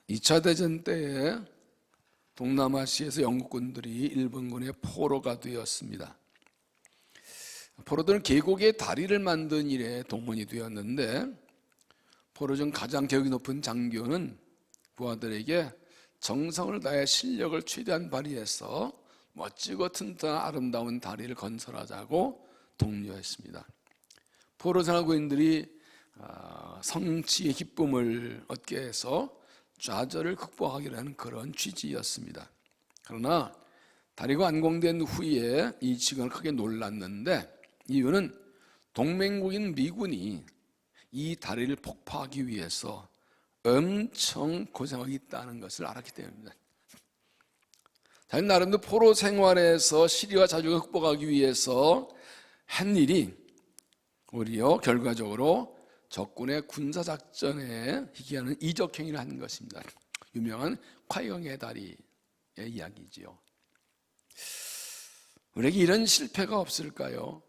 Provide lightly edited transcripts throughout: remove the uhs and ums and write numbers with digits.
2차 대전 때에 동남아시아에서 영국군들이 일본군의 포로가 되었습니다. 포로들은 계곡에 다리를 만든 일에 동원이 되었는데, 포로 중 가장 격이 높은 장교는 부하들에게 정성을 다해 실력을 최대한 발휘해서 멋지고 튼튼한 아름다운 다리를 건설하자고 독려했습니다. 포로 생활구인들이 성취의 기쁨을 얻게 해서 좌절을 극복하기로 하는 그런 취지였습니다. 그러나 다리가 완공된 후에 이 직원은 크게 놀랐는데, 이유는 동맹국인 미군이 이 다리를 폭파하기 위해서 엄청 고생하고 있다는 것을 알았기 때문입니다. 자기 나름대로 포로 생활에서 시리와 자주를 극복하기 위해서 한 일이 오히려 결과적으로 적군의 군사작전에 희귀하는 이적행위를 한 것입니다. 유명한 콰이경의 다리의 이야기지요. 우리에게 이런 실패가 없을까요?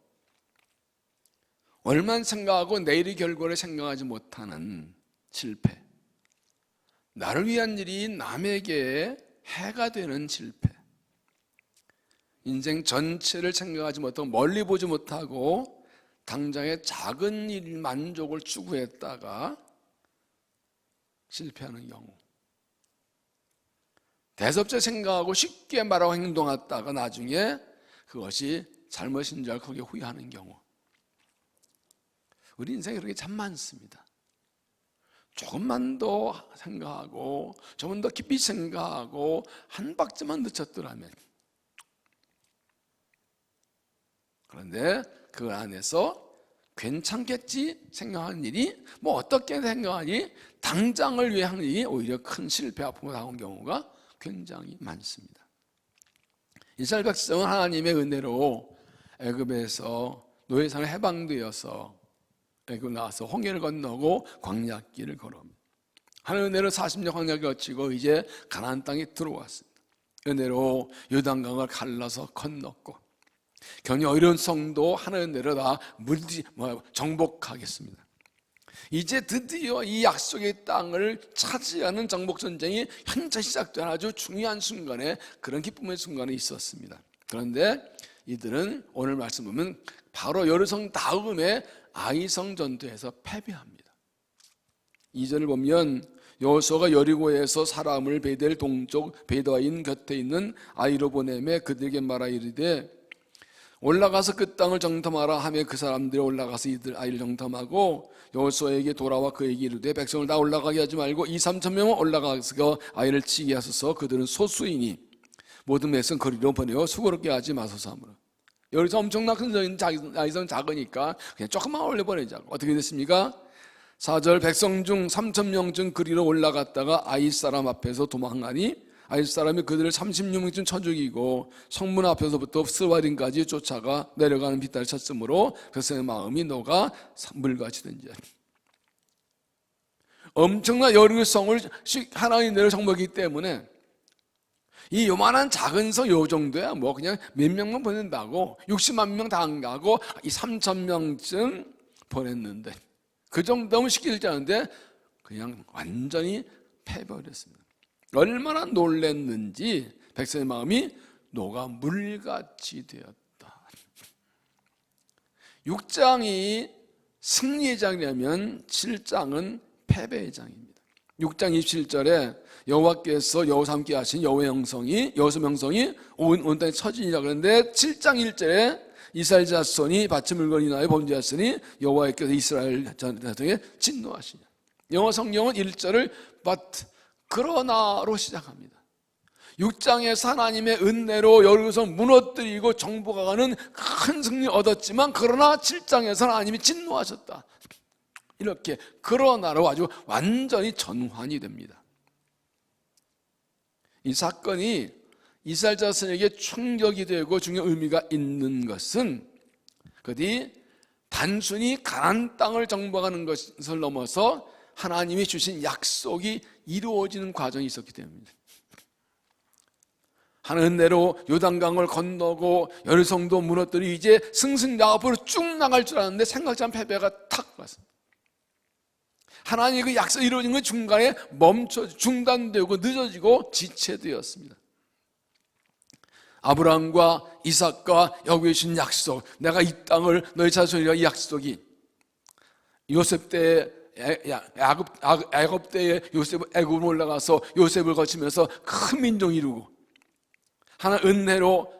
얼만 생각하고 내일의 결과를 생각하지 못하는 실패, 나를 위한 일이 남에게 해가 되는 실패, 인생 전체를 생각하지 못하고 멀리 보지 못하고 당장의 작은 일 만족을 추구했다가 실패하는 경우, 대sob제 생각하고 쉽게 말하고 행동했다가 나중에 그것이 잘못인 줄 알고 크게 후회하는 경우, 우리 인생에 그렇게 참 많습니다. 조금만 더 생각하고 조금 더 깊이 생각하고 한 박자만 늦췄더라면, 그런데 그 안에서 괜찮겠지 생각하는 일이 어떻게 생각하니 당장을 위해 하는 일이 오히려 큰 실패 아픔으로 나온 경우가 굉장히 많습니다. 이스라엘 백성은 하나님의 은혜로 애굽에서 노예상을 해방되어서 애굽 나와서 홍해를 건너고 광야길을 걸어옵니다. 하나님의 은혜로 40년 광야를 거치고 이제 가나안 땅에 들어왔습니다. 은혜로 요단강을 갈라서 건넜고 경히 어려운 성도 하나님의 은혜로 다 정복하겠습니다. 이제 드디어 이 약속의 땅을 차지하는 정복전쟁이 현재 시작된 아주 중요한 순간에, 그런 기쁨의 순간에 있었습니다. 그런데 이들은 오늘 말씀 보면 바로 여리성 다음에 아이성 전투에서 패배합니다. 2절을 보면 여호수아가 여리고에서 사람을 베델 동쪽 베드와인 곁에 있는 아이로 보내매 그들에게 말하 이르되 올라가서 그 땅을 정탐하라 하며 그 사람들이 올라가서 이들 아이를 정탐하고 여호수아에게 돌아와 그에게 이르되 백성을 다 올라가게 하지 말고 2-3천 명은 올라가서 그 아이를 치게 하소서. 그들은 소수이니 모든 백성 거리로 보내어 수고롭게 하지 마소서 하므로. 여기서 엄청난 큰 아이성은 작으니까 그냥 조금만 올려보내자고. 어떻게 됐습니까? 4절 백성 중 3천 명 중 그리로 올라갔다가 아이 사람 앞에서 도망하니 아이 사람이 그들을 36명쯤 쳐 죽이고 성문 앞에서부터 스와린까지 쫓아가 내려가는 빗달을 쳤으므로 그것의 마음이 녹아 물같이 된지. 엄청난 여리고성을 하나님 내려 정복이기 때문에 이 요만한 작은 성 요 정도야 그냥 몇 명만 보낸다고 60만 명 다 안 가고 이 3천 명쯤 보냈는데, 그 정도면 시키지 않은데 그냥 완전히 패배했습니다. 얼마나 놀랐는지 백성의 마음이 녹아 물같이 되었다. 6장이 승리의 장이라면 7장은 패배의 장입니다. 6장 27절에 여호와께서 여호수아와 함께 하신 여호와의 명성이 온 땅에 처진이라 그러는데 7장 1절에 이스라엘 자손이 밭을 물건을 인하여 범죄하였으니 여호와께서 이스라엘 자손에게 진노하시냐. 영어 성경은 1절을 but 그러나로 시작합니다. 6장에서 하나님의 은혜로 여리고성 무너뜨리고 정복하는 큰 승리 얻었지만 그러나 7장에서 하나님이 진노하셨다. 이렇게 그러나로 아주 완전히 전환이 됩니다. 이 사건이 이스라엘 자손에게 충격이 되고 중요한 의미가 있는 것은 그들이 단순히 가나안 땅을 정복하는 것을 넘어서 하나님이 주신 약속이 이루어지는 과정이 있었기 때문입니다. 하나님의 은혜로 요단강을 건너고 여리성도 무너뜨리고 이제 승승장구로 쭉 나갈 줄 알았는데 생각지 않은 패배가 탁 왔습니다. 하나님의 그 약속이 이루어진 건 중간에 중단되고 늦어지고 지체되었습니다. 아브라함과 이삭과 야곱에 주신 약속, 내가 이 땅을 너희 자손이라, 이 약속이 요셉 때에 애굽 때에 애굽을 올라가서 요셉을 거치면서 큰 민족이 이루고, 하나 은혜로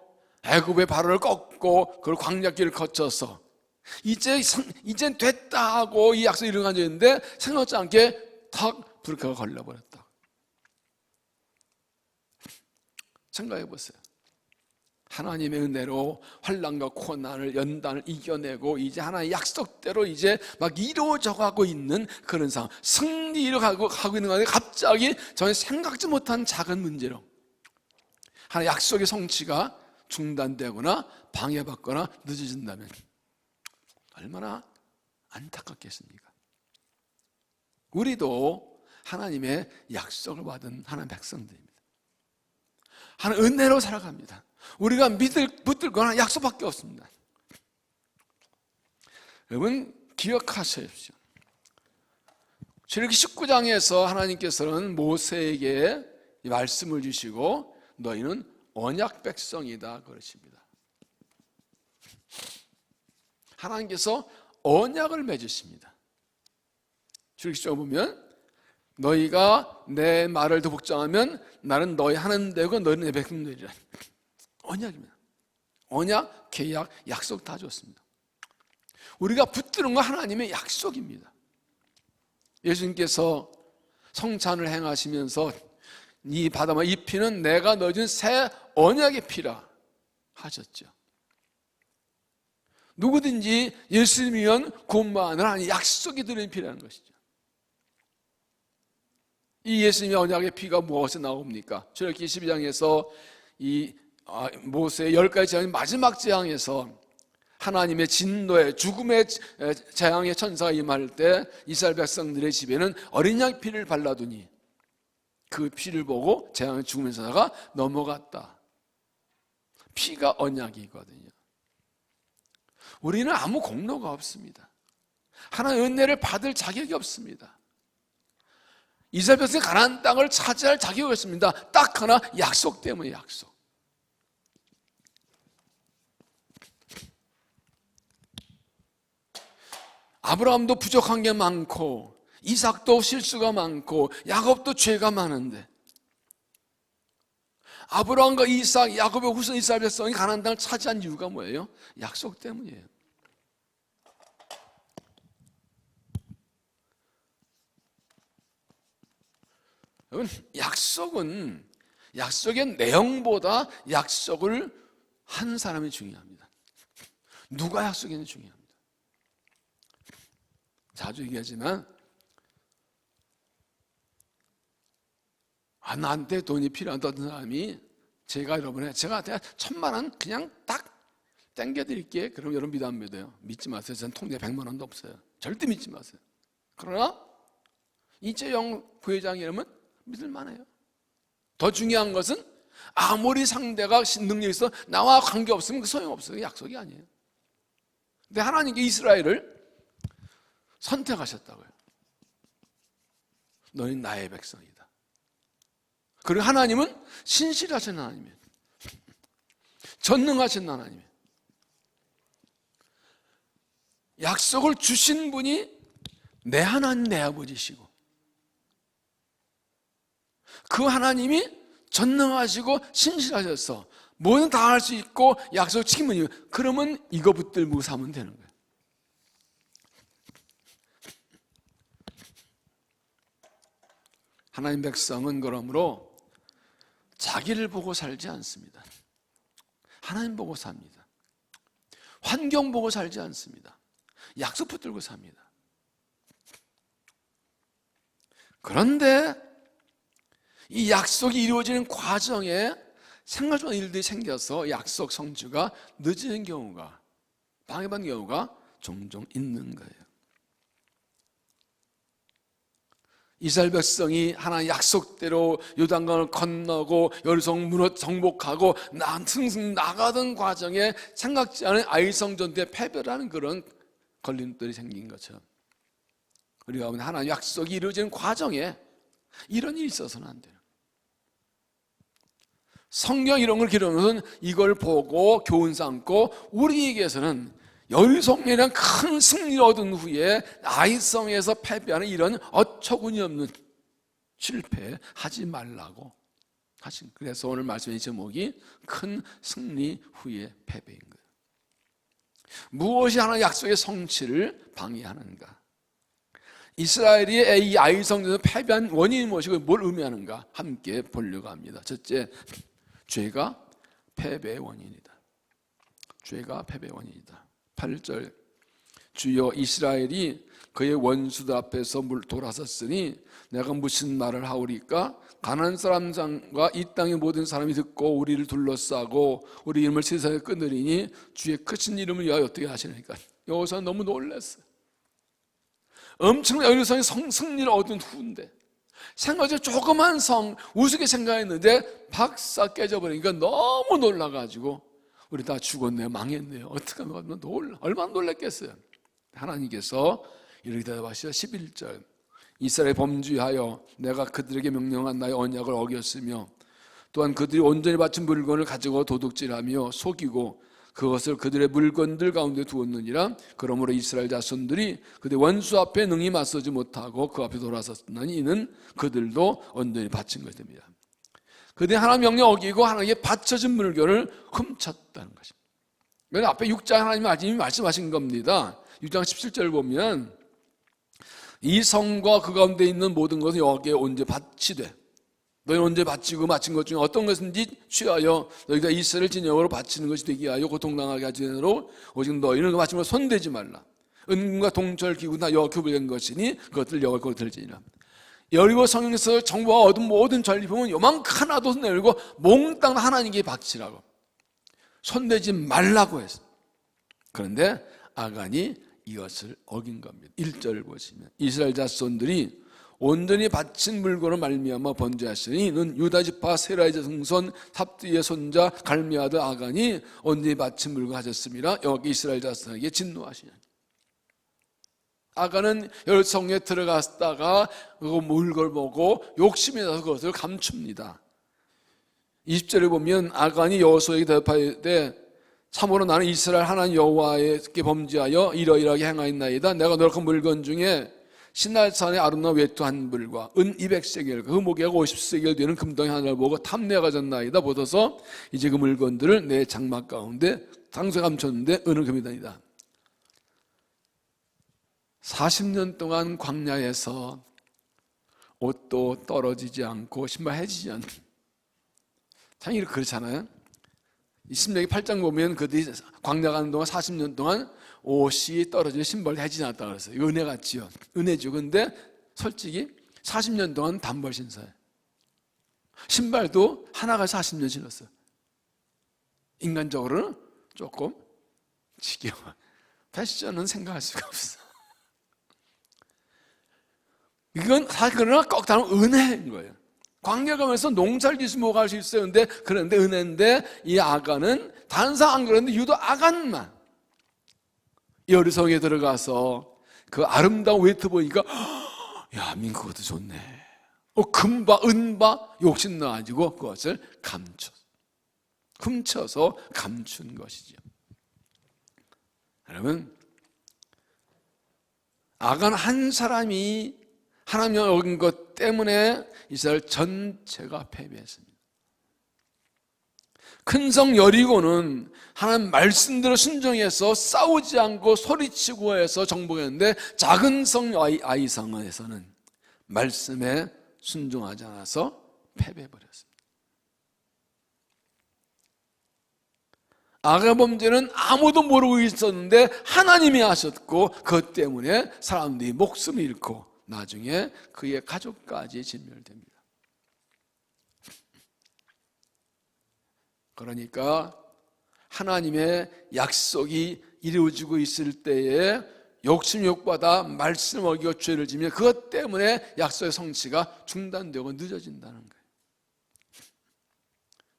애굽의 발을 꺾고 그걸 광야길을 거쳐서 이젠 됐다 하고 이 약속이 이루어졌는데 생각지 않게 탁 불쾌가 걸려버렸다. 생각해 보세요. 하나님의 은혜로 환난과 고난을 연단을 이겨내고 이제 하나님의 약속대로 이제 막 이루어져 가고 있는 그런 상황, 승리를 하고 있는 가운데 갑자기 전혀 생각지 못한 작은 문제로 하나님의 약속의 성취가 중단되거나 방해받거나 늦어진다면 얼마나 안타깝겠습니까? 우리도 하나님의 약속을 받은 하나님의 백성들입니다. 하나님 은혜로 살아갑니다. 우리가 붙들거나 약속밖에 없습니다. 여러분 기억하십시오. 출애굽기 19장에서 하나님께서는 모세에게 말씀을 주시고 너희는 언약 백성이다 그러십니다. 하나님께서 언약을 맺으십니다. 출애굽기 19장 보면 너희가 내 말을 더 복종하면 나는 너희 하나님 되고 너희는 내 백성 되리라. 언약입니다. 언약, 계약, 약속 다 줬습니다. 우리가 붙드는 건 하나님의 약속입니다. 예수님께서 성찬을 행하시면서 이 바다와 이 피는 내가 넣어준 새 언약의 피라 하셨죠. 누구든지 예수님이면 구원받는 하나님의 약속이 들어있는 피라는 것이죠. 이 예수님의 언약의 피가 무엇에 나옵니까? 출애굽기 12장에서 이 모세의 10가지 재앙의 마지막 재앙에서 하나님의 진노의 죽음의 재앙의 천사가 임할 때 이스라엘 백성들의 집에는 어린 양 피를 발라두니 그 피를 보고 재앙의 죽음의 천사가 넘어갔다. 피가 언약이거든요. 우리는 아무 공로가 없습니다. 하나님의 은혜를 받을 자격이 없습니다. 이스라엘 백성이 가나안 땅을 차지할 자격이 없습니다. 딱 하나, 약속 때문에. 약속. 아브라함도 부족한 게 많고 이삭도 실수가 많고 야곱도 죄가 많은데 아브라함과 이삭, 야곱의 후손 이스라엘 백성이 가나안 땅을 차지한 이유가 뭐예요? 약속 때문이에요. 여러분, 약속의 내용보다 약속을 한 사람이 중요합니다. 누가 약속했는지 중요합니다. 자주 얘기하지만 나한테 돈이 필요하다던 사람이 제가 한테 1,000만 원 그냥 딱 땡겨드릴게. 그럼 여러분 믿어 안 믿어요? 믿지 마세요. 전 통장에 100만 원도 없어요. 절대 믿지 마세요. 그러나 이재용 부회장이라면 믿을 만해요. 더 중요한 것은 아무리 상대가 능력이 있어 나와 관계없으면 그 소용없어요. 약속이 아니에요. 근데 하나님께 이스라엘을 선택하셨다고요. 너는 나의 백성이다. 그리고 하나님은 신실하신 하나님이에요. 전능하신 하나님이에요. 약속을 주신 분이 내 하나님, 내 아버지시고 그 하나님이 전능하시고 신실하셔서 뭐든 다 할 수 있고 약속 지키는 분이에요. 그러면 이거 붙들고 사면 되는 거예요. 하나님 백성은 그러므로 자기를 보고 살지 않습니다. 하나님 보고 삽니다. 환경 보고 살지 않습니다. 약속 붙들고 삽니다. 그런데 이 약속이 이루어지는 과정에 생각지 않은 일들이 생겨서 약속 성취가 늦어진 경우가, 방해받는 경우가 종종 있는 거예요. 이스라엘 백성이 하나님의 약속대로 요단강을 건너고 여리성 문을 정복하고 승승 나가던 과정에 생각지 않은 아이성 전투에 패배라는 그런 걸림돌이 생긴 것처럼 우리가 보면 하나님 약속이 이루어지는 과정에 이런 일이 있어서는 안 돼요. 성경 이런 걸 기록하면 이걸 보고 교훈 삼고 우리에게서는 여리송이라는 큰 승리를 얻은 후에 아이성에서 패배하는 이런 어처구니 없는 실패하지 말라고 하신. 그래서 오늘 말씀의 제목이 큰 승리 후의 패배인 거예요. 무엇이 하나님의 약속의 성취를 방해하는가? 이스라엘이 이 아이성에서 패배한 원인이 무엇이고 뭘 의미하는가 함께 보려고 합니다. 첫째, 죄가 패배의 원인이다. 죄가 패배의 원인이다. 8절, 주여 이스라엘이 그의 원수들 앞에서 돌아섰으니 내가 무슨 말을 하오리까? 가나안 사람과 이 땅의 모든 사람이 듣고 우리를 둘러싸고 우리 이름을 세상에 끊으리니 주의 크신 이름을 위하여 어떻게 하시니까. 여호수아는 너무 놀랐어요. 엄청난 여리고성의 승리를 얻은 후인데 생각지 조그만 성 우습게 생각했는데 박사 깨져버리니까 너무 놀라가지고 우리 다 죽었네요, 망했네요, 어떻게 하면 얼마나 놀랐겠어요. 하나님께서 이렇게 대답하시죠. 11절, 이스라엘 범죄하여 내가 그들에게 명령한 나의 언약을 어겼으며 또한 그들이 온전히 바친 물건을 가지고 도둑질하며 속이고 그것을 그들의 물건들 가운데 두었느니라. 그러므로 이스라엘 자손들이 그들의 원수 앞에 능히 맞서지 못하고 그 앞에 돌아섰나니 이는 그들도 온전히 바친 것입니다. 그들이 하나님 명령 어기고 하나님께 바쳐진 물건을 훔쳤다는 것입니다. 맨 앞에 6장 하나님이 말씀하신 겁니다. 6장 17절 보면 이 성과 그 가운데 있는 모든 것은 여호와께 온전히 바치되 너희는 언제 바치고 바친 것 중에 어떤 것인지 취하여 너희가 이스라엘 진영으로 바치는 것이 되게 하여 고통당하게 하지 않도록 오직 너희는 그 바친 걸 손대지 말라. 은금과 동철 기구 다 여호와께 구별된 것이니 그것들 여호와께 들지니라. 여리고 성에서 정부와 얻은 모든 전리품은 요만큼 하나도 내밀고 몽땅 하나님께 바치라고 손대지 말라고 했어. 그런데 아간이 이것을 어긴 겁니다. 1절을 보시면 이스라엘 자손들이 온전히 바친 물건을 말미암아 번제하시니 이는 유다 지파 세라의 증손 삽디의 손자 갈미 아들 아간이 온전히 바친 물건 하셨습니다. 여기 이스라엘 자손에게 진노하시니. 아간은 열성에 들어갔다가 그 물건을 보고 욕심이 나서 그것을 감춥니다. 20절에 보면 아간이 여호수아에게 대답하되 참으로 나는 이스라엘 하나님 여호와께 범죄하여 이러이러하게 행하였나이다. 내가 노력한 물건 중에 신날산의 아름다운 외투 한 벌과 은 200세겔 그 무게가 50세겔 되는 금덩이 하나를 보고 탐내어 가졌나이다. 보소서 이제 그 물건들을 내 장막 가운데 당소에 감췄는데 은은 금이다이다. 40년 동안 광야에서 옷도 떨어지지 않고 신발 해지지 않는, 참 이렇게 그렇잖아요. 신명기 8장 보면 그들이 광야 가는 동안 40년 동안 옷이 떨어지는 신발을 해지지 않았다 그랬어요. 은혜 같지요. 은혜죠. 근데 솔직히 40년 동안 단벌 신사예요. 신발도 하나가 40년 신었어요. 인간적으로는 조금 지겨워. 패션은 생각할 수가 없어. 이건 사실 그러나 꼭 다른 은혜인 거예요. 광야 가면서 농사를 짓으면 뭐가 할 수 있어요. 그런데 은혜인데 이 아간은 다른 사람 안 그러는데 유독 아간만 여리성에 들어가서 그 아름다운 외투 보니까 야 민국어도 좋네. 금바 은바 욕심 나가지고 그것을 훔쳐서 감춘 것이죠. 여러분, 아간 한 사람이 하나님의 어긴 것 때문에 이스라엘 전체가 패배했습니다. 큰 성 여리고는 하나님 말씀대로 순종해서 싸우지 않고 소리치고 해서 정복했는데 작은 성 아이성에서는 말씀에 순종하지 않아서 패배해버렸습니다. 아간 범죄는 아무도 모르고 있었는데 하나님이 하셨고 그것 때문에 사람들이 목숨을 잃고 나중에 그의 가족까지 진멸됩니다. 그러니까 하나님의 약속이 이루어지고 있을 때에 욕심욕받아 말씀 어기고 죄를 지면 그것 때문에 약속의 성취가 중단되고 늦어진다는 거예요.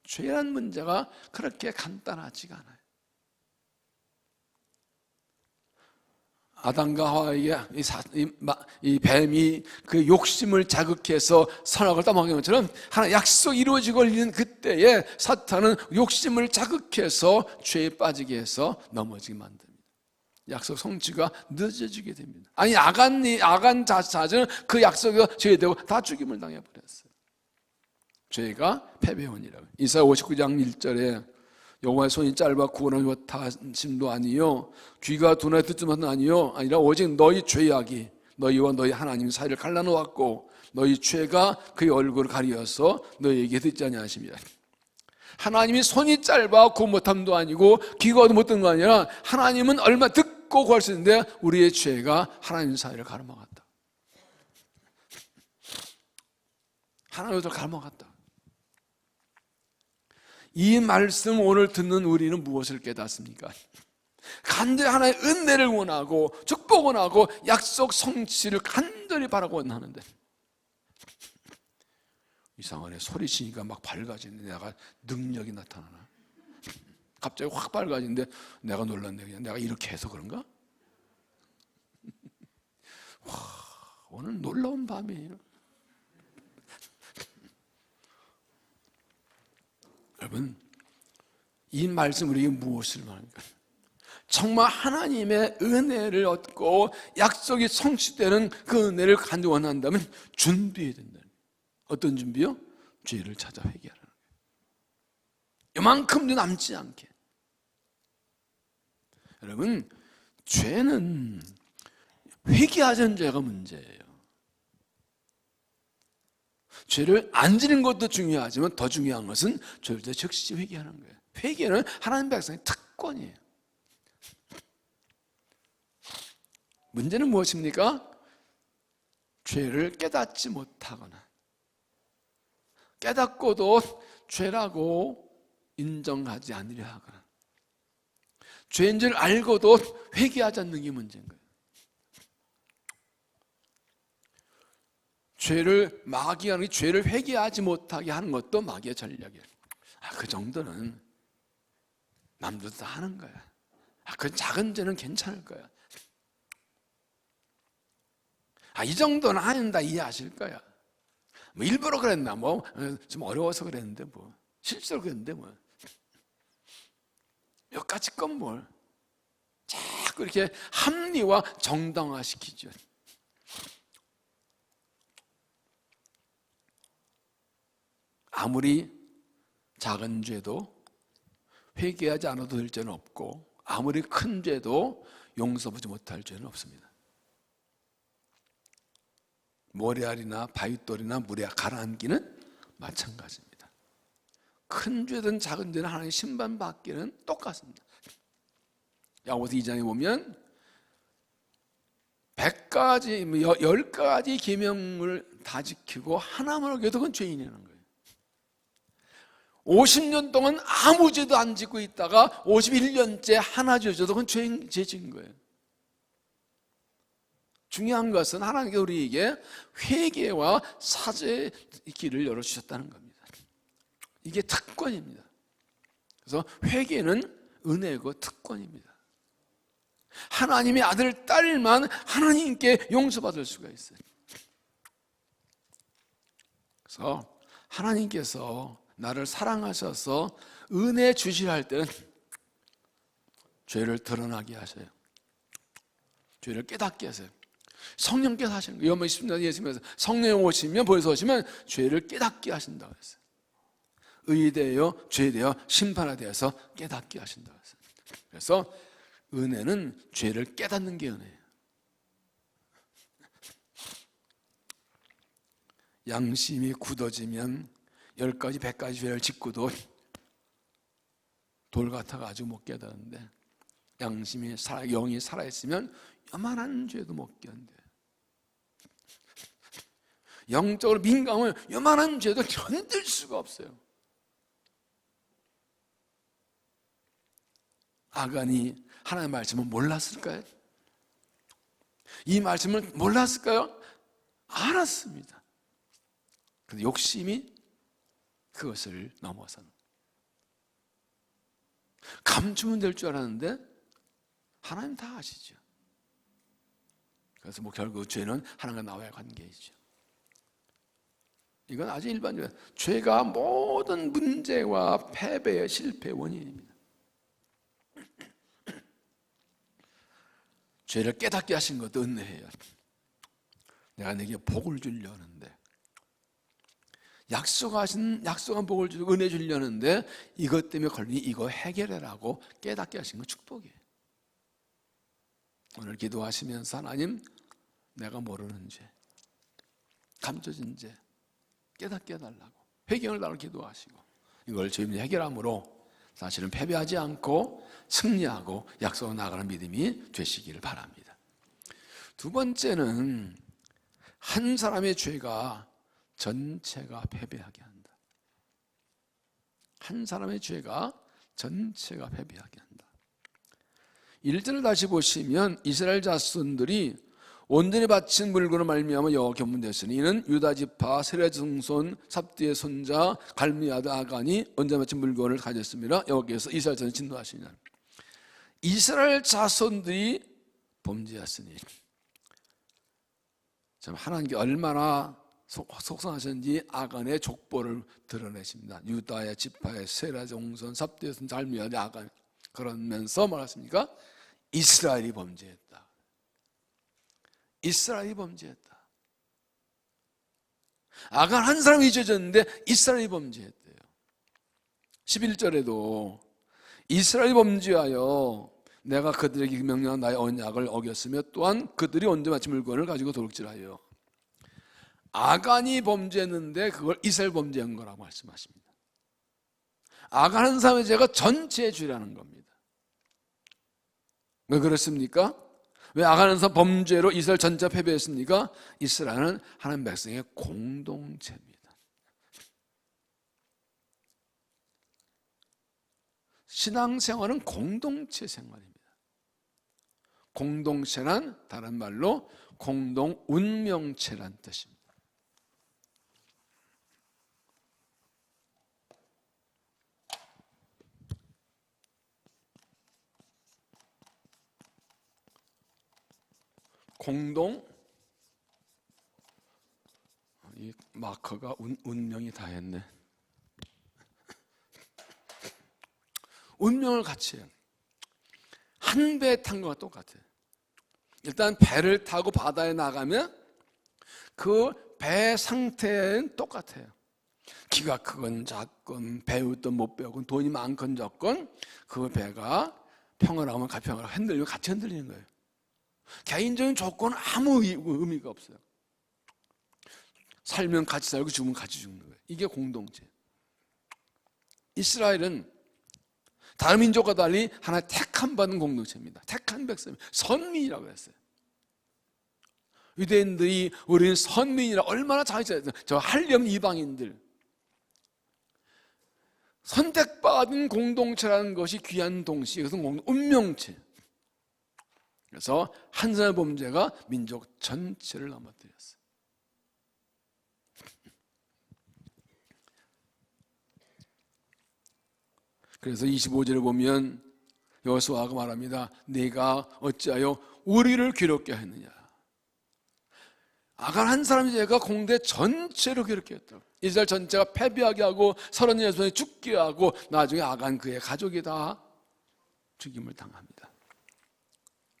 죄란 문제가 그렇게 간단하지가 않아요. 아담과 하와에게 이 뱀이 그 욕심을 자극해서 선악을 따먹는 것처럼 하나 약속이 이루어지고 있는 그때에 사탄은 욕심을 자극해서 죄에 빠지게 해서 넘어지게 만듭니다. 약속 성취가 늦어지게 됩니다. 아니 아간 자녀는 그 약속이 죄되고 다 죽임을 당해버렸어요. 죄가 패배원이라고. 이사야 59장 1절에 여호와의 손이 짧아 구원을 못하심도 아니요 귀가 둔하여 듣지 못한 아니요 아니라 오직 너희 죄악이 너희와 너희 하나님 사이를 갈라놓았고 너희 죄가 그의 얼굴을 가리어서 너희에게 듣지 아니하십니다. 하나님이 손이 짧아 구원 못함도 아니고 귀가 못 듣는 거 아니라 하나님은 얼마 듣고 구할 수 있는데 우리의 죄가 하나님 사이를 가로막았다. 하나님을 가로막았다. 이 말씀 오늘 듣는 우리는 무엇을 깨닫습니까? 간절히 하나의 은혜를 원하고 축복을 원하고 약속 성취를 간절히 바라고 하는데 이상하네. 소리치니까 막 밝아지는데 내가 능력이 나타나나? 갑자기 확 밝아지는데 내가 놀랐네. 그냥 내가 이렇게 해서 그런가? 와, 오늘 놀라운 밤이에요. 여러분, 이 말씀 우리에게 무엇을 말합니까? 정말 하나님의 은혜를 얻고 약속이 성취되는 그 은혜를 간절히 원한다면 준비해야 된다. 어떤 준비요? 죄를 찾아 회개하라는 거예요. 이만큼도 남지 않게. 여러분, 죄는 회개하자는 죄가 문제예요. 죄를 안 지는 것도 중요하지만 더 중요한 것은 죄를 즉시 회개하는 거예요. 회개는 하나님 백성의 특권이에요. 문제는 무엇입니까? 죄를 깨닫지 못하거나 깨닫고도 죄라고 인정하지 않으려 하거나 죄인 줄 알고도 회개하지 않는 게 문제인 거예요. 죄를 마귀하는 죄를 회개하지 못하게 하는 것도 마귀의 전략이에요. 그 정도는 남들도 다 하는 거야. 그 작은 죄는 괜찮을 거야. 이 정도는 아니다 이해하실 거야. 뭐 일부러 그랬나 좀 어려워서 그랬는데 실수로 그랬는데 몇 가지 건 자꾸 이렇게 합리화 정당화시키죠. 아무리 작은 죄도 회개하지 않아도 될 죄는 없고 아무리 큰 죄도 용서하지 못할 죄는 없습니다. 모래알이나 바윗돌이나 물에 가라앉기는 마찬가지입니다. 큰 죄든 작은 죄는 하나님의 심판받기는 똑같습니다. 야고보서 2장에 보면 100가지, 10가지 계명을 다 지키고 하나만 어겨도 그건 죄인이라는 거예요. 50년 동안 아무 죄도 안 짓고 있다가 51년째 하나 죄져도 그건 죄인 거예요. 중요한 것은 하나님께서 우리에게 회개와 사죄의 길을 열어주셨다는 겁니다. 이게 특권입니다. 그래서 회개는 은혜고 특권입니다. 하나님의 아들, 딸만 하나님께 용서받을 수가 있어요. 그래서 하나님께서 나를 사랑하셔서 은혜 주시려 할 때는 죄를 드러나게 하셔요. 죄를 깨닫게 하세요. 성령께서 하시는 거예요. 요한복음 10장 예수님께서 성령 오시면 보여서 오시면 죄를 깨닫게 하신다고 했어요. 의되어 죄되어 심판하되어서 깨닫게 하신다고 했어요. 그래서 은혜는 죄를 깨닫는 게 은혜예요. 양심이 굳어지면 10가지 100가지 죄를 짓고도 돌 같아가지고 못 깨닫는데 양심이 영이 살아있으면 요만한 죄도 못 견뎌요. 영적으로 민감하면 요만한 죄도 견딜 수가 없어요. 아간이 하나님의 말씀을 몰랐을까요? 이 말씀을 몰랐을까요? 알았습니다. 그런데 욕심이 그것을 넘어서는 감추면 될 줄 알았는데 하나님 다 아시죠. 그래서 뭐 결국 죄는 하나님과 나와의 관계이죠. 이건 아주 일반적인 죄가 모든 문제와 패배의 실패의 원인입니다. 죄를 깨닫게 하신 것도 은혜예요. 내가 내게 복을 주려는데, 약속한 복을 주고 은혜 주려는데 이것 때문에 걸리니 이거 해결해라고 깨닫게 하신 건 축복이에요. 오늘 기도하시면서 하나님, 내가 모르는 죄, 감춰진 죄 깨닫게 해달라고 회개를 달라고 기도하시고, 이걸 주님이 해결함으로 사실은 패배하지 않고 승리하고 약속을 나가는 믿음이 되시기를 바랍니다. 두 번째는 한 사람의 죄가 전체가 패배하게 한다. 한 사람의 죄가 전체가 패배하게 한다. 1절을 다시 보시면 이스라엘 자손들이 온전히 바친 물건을 말미암아 여호와 견문되었으니 이는 유다 지파 세레 증손 삽디의 손자 갈미 아들 아간이 온전히 바친 물건을 가졌습니다. 여호와께서 이스라엘 자손을 진노하시니라. 이스라엘 자손들이 범죄했으니, 참 하나님께 얼마나 속상하셨는지 아간의 족보를 드러내십니다. 유다의 지파의 세라 종손 삽디의 손자 갈미 아들 아간. 그러면서 말했습니까? 이스라엘이 범죄했다. 이스라엘이 범죄했다. 아간 한 사람이 잊어졌는데 이스라엘이 범죄했대요. 11절에도 이스라엘이 범죄하여 내가 그들에게 명령한 나의 언약을 어겼으며 또한 그들이 온전히 바친 물건을 가지고 도둑질하여. 아간이 범죄했는데 그걸 이스라엘 범죄한 거라고 말씀하십니다. 아간 한 사람의 죄가 전체의 죄라는 겁니다. 왜 그렇습니까? 왜 아간 한 사람 범죄로 이스라엘 전체가 패배했습니까? 이스라엘은 하나님 백성의 공동체입니다. 신앙생활은 공동체 생활입니다. 공동체란 다른 말로 공동운명체란 뜻입니다. 이 마커가 운명이 다 했네. 운명을 같이 해요. 한 배에 탄 거와 똑같아요. 일단 배를 타고 바다에 나가면 그 배 상태는 똑같아요. 키가 크건 작건 배우든 못 배우건 돈이 많건 적건 그 배가 평안하면 가평하고 흔들리면 같이 흔들리는 거예요. 개인적인 조건은 아무 의미가 없어요. 살면 같이 살고 죽으면 같이 죽는 거예요. 이게 공동체. 이스라엘은 다른 민족과 달리 하나의 택함 받은 공동체입니다. 택한 백성입니다. 선민이라고 했어요. 유대인들이 우리는 선민이라 얼마나 자기잖아요. 저 할렴 이방인들. 선택받은 공동체라는 것이 귀한 동시에 그것은 운명체. 그래서 한 사람의 범죄가 민족 전체를 넘어뜨렸어요. 그래서 25절에 보면 여호수아가 말합니다. 네가 어찌하여 우리를 괴롭게 했느냐. 아간 한 사람의 죄가 공대 전체로 괴롭게 했다고. 이스라엘 전체가 패배하게 하고 30년 죽게 하고 나중에 아간 그의 가족이 다 죽임을 당합니다.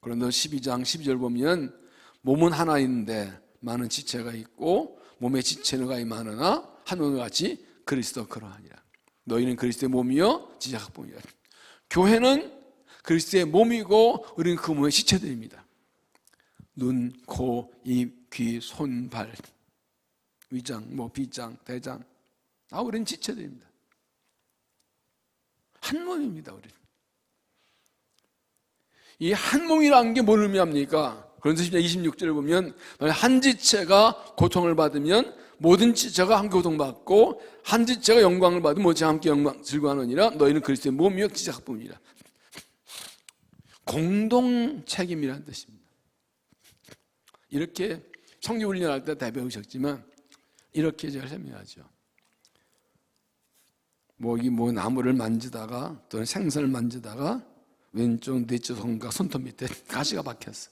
그런데 12장 12절 보면 몸은 하나인데 많은 지체가 있고 몸의 지체가 많으나 한 몸과 같이 그리스도 그러하니라. 너희는 그리스도의 몸이요 지체각봉이라. 교회는 그리스도의 몸이고 우리는 그 몸의 지체들입니다. 눈, 코, 입, 귀, 손, 발, 위장, 비장, 대장 다 우리는 지체들입니다. 한 몸입니다. 우리는. 이 한 몸이라는 게 뭘 의미합니까? 그런데 26절을 보면 한 지체가 고통을 받으면 모든 지체가 함께 고통받고 한 지체가 영광을 받으면 모든 지체가 함께 영광 즐거워하느니라. 너희는 그리스도의 몸이요 지체각봉이라. 공동 책임이라는 뜻입니다. 이렇게 성경 훈련할 때 다 배우셨지만 이렇게 제가 설명하죠. 나무를 만지다가 또는 생선을 만지다가 왼쪽 넷째 손가락 손톱 밑에 가시가 박혔어.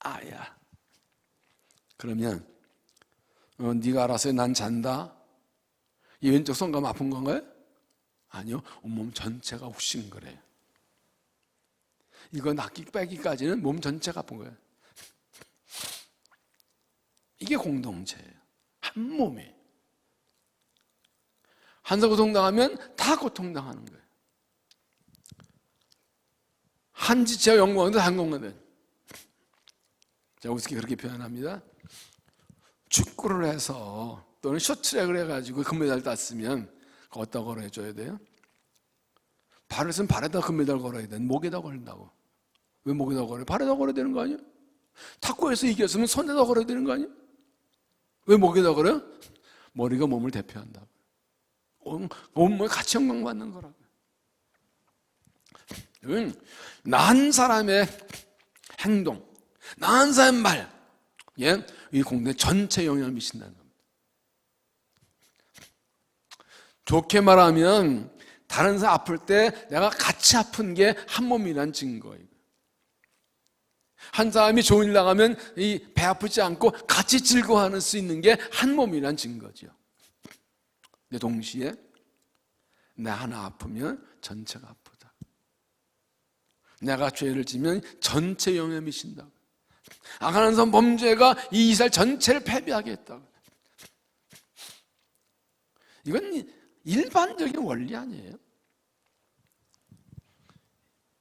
아야, 그러면 네가 알아서 해. 난 잔다. 이 왼쪽 손가락 아픈 건가요? 아니요. 온몸 전체가 욱신거려요. 이거 낫기 빼기까지는 몸 전체가 아픈 거예요. 이게 공동체예요. 한 몸에. 한사 고통당하면 다 고통당하는 거예요. 한 지체가 영광인데 한 공간은. 제가 우습게 그렇게 표현합니다. 축구를 해서 또는 쇼트트랙을 해가지고 금메달 땄으면 어디다 걸어줘야 돼요? 발을 쓰면 발에다 금메달 걸어야 돼. 목에다 걸린다고. 왜 목에다 걸어요? 발에다 걸어야 되는 거 아니에요? 탁구에서 이겼으면 손에다 걸어야 되는 거 아니에요? 왜 목에다 걸어요? 머리가 몸을 대표한다고. 온몸에 같이 영광받는 거라고. 나한 사람의 행동, 나한 사람의 말, 예? 이 공동체 전체 영향을 미친다는 겁니다. 좋게 말하면 다른 사람 아플 때 내가 같이 아픈 게 한 몸이란 증거예요. 한 사람이 좋은 일 나가면 이 배 아프지 않고 같이 즐거워할 수 있는 게 한 몸이란 증거죠. 근데 동시에 나 하나 아프면 전체가 아프다. 내가 죄를 지면 전체 영향을 미친다. 악한 사람 범죄가 이 이스라엘 전체를 패배하게 했다고. 이건 일반적인 원리 아니에요.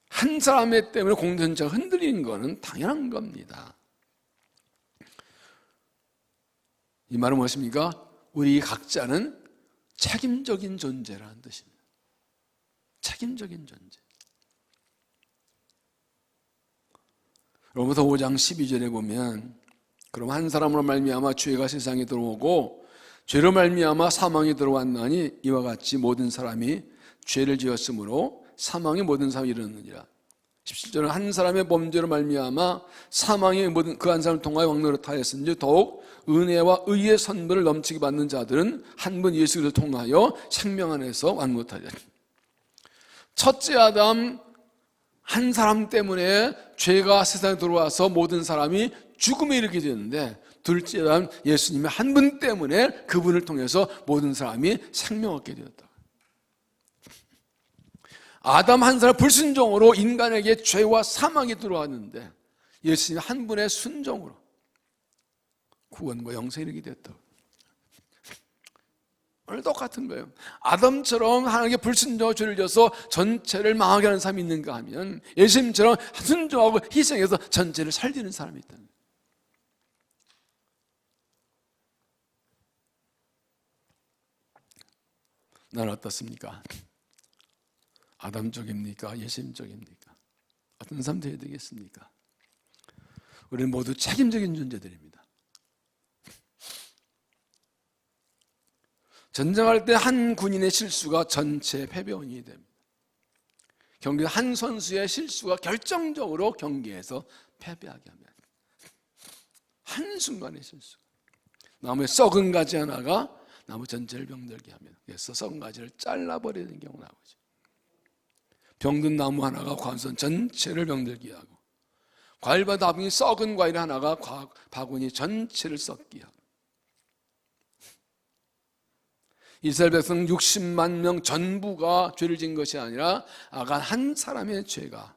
한 사람의 때문에 공동체가 흔들리는 것은 당연한 겁니다. 이 말은 무엇입니까? 우리 각자는 책임적인 존재라는 뜻입니다. 책임적인 존재. 로마서 5장 12절에 보면 그럼 한 사람으로 말미암아 죄가 세상에 들어오고 죄로 말미암아 사망이 들어왔나니 이와 같이 모든 사람이 죄를 지었으므로 사망이 모든 사람이 이르느니라. 17절은 한 사람의 범죄로 말미암아 사망이 모든 그 한 사람을 통하여 왕노릇하였은지 더욱 은혜와 의의 선물을 넘치게 받는 자들은 한 분 예수 그리스도를 통하여 생명 안에서 왕노릇하리라. 첫째 아담 한 사람 때문에 죄가 세상에 들어와서 모든 사람이 죽음에 이르게 되는데, 둘째 아담 예수님의 한 분 때문에 그분을 통해서 모든 사람이 생명 얻게 되었다. 아담 한 사람 불순종으로 인간에게 죄와 사망이 들어왔는데 예수님 한 분의 순종으로 구원과 영생에 이르게 되었다. 오늘 똑같은 거예요. 아담처럼 하나님께 불순종하고 죄를 져서 전체를 망하게 하는 사람이 있는가 하면 예수님처럼 순종하고 희생해서 전체를 살리는 사람이 있다. 나는 어떻습니까? 아담 쪽입니까? 예수님 쪽입니까? 어떤 사람 되어야 되겠습니까? 우리는 모두 책임적인 존재들입니다. 전쟁할 때 한 군인의 실수가 전체 패배 원인이 됩니다. 경기 한 선수의 실수가 결정적으로 경기에서 패배하게 합니다. 한순간의 실수. 나무에 썩은 가지 하나가 나무 전체를 병들게 하면, 그래서 썩은 가지를 잘라버리는 경우가 나오죠. 병든 나무 하나가 과수원 전체를 병들게 하고, 과일밭 나무에 썩은 과일 하나가 바구니 전체를 썩게 하고, 이스라엘 백성 60만 명 전부가 죄를 지은 것이 아니라 아간 한 사람의 죄가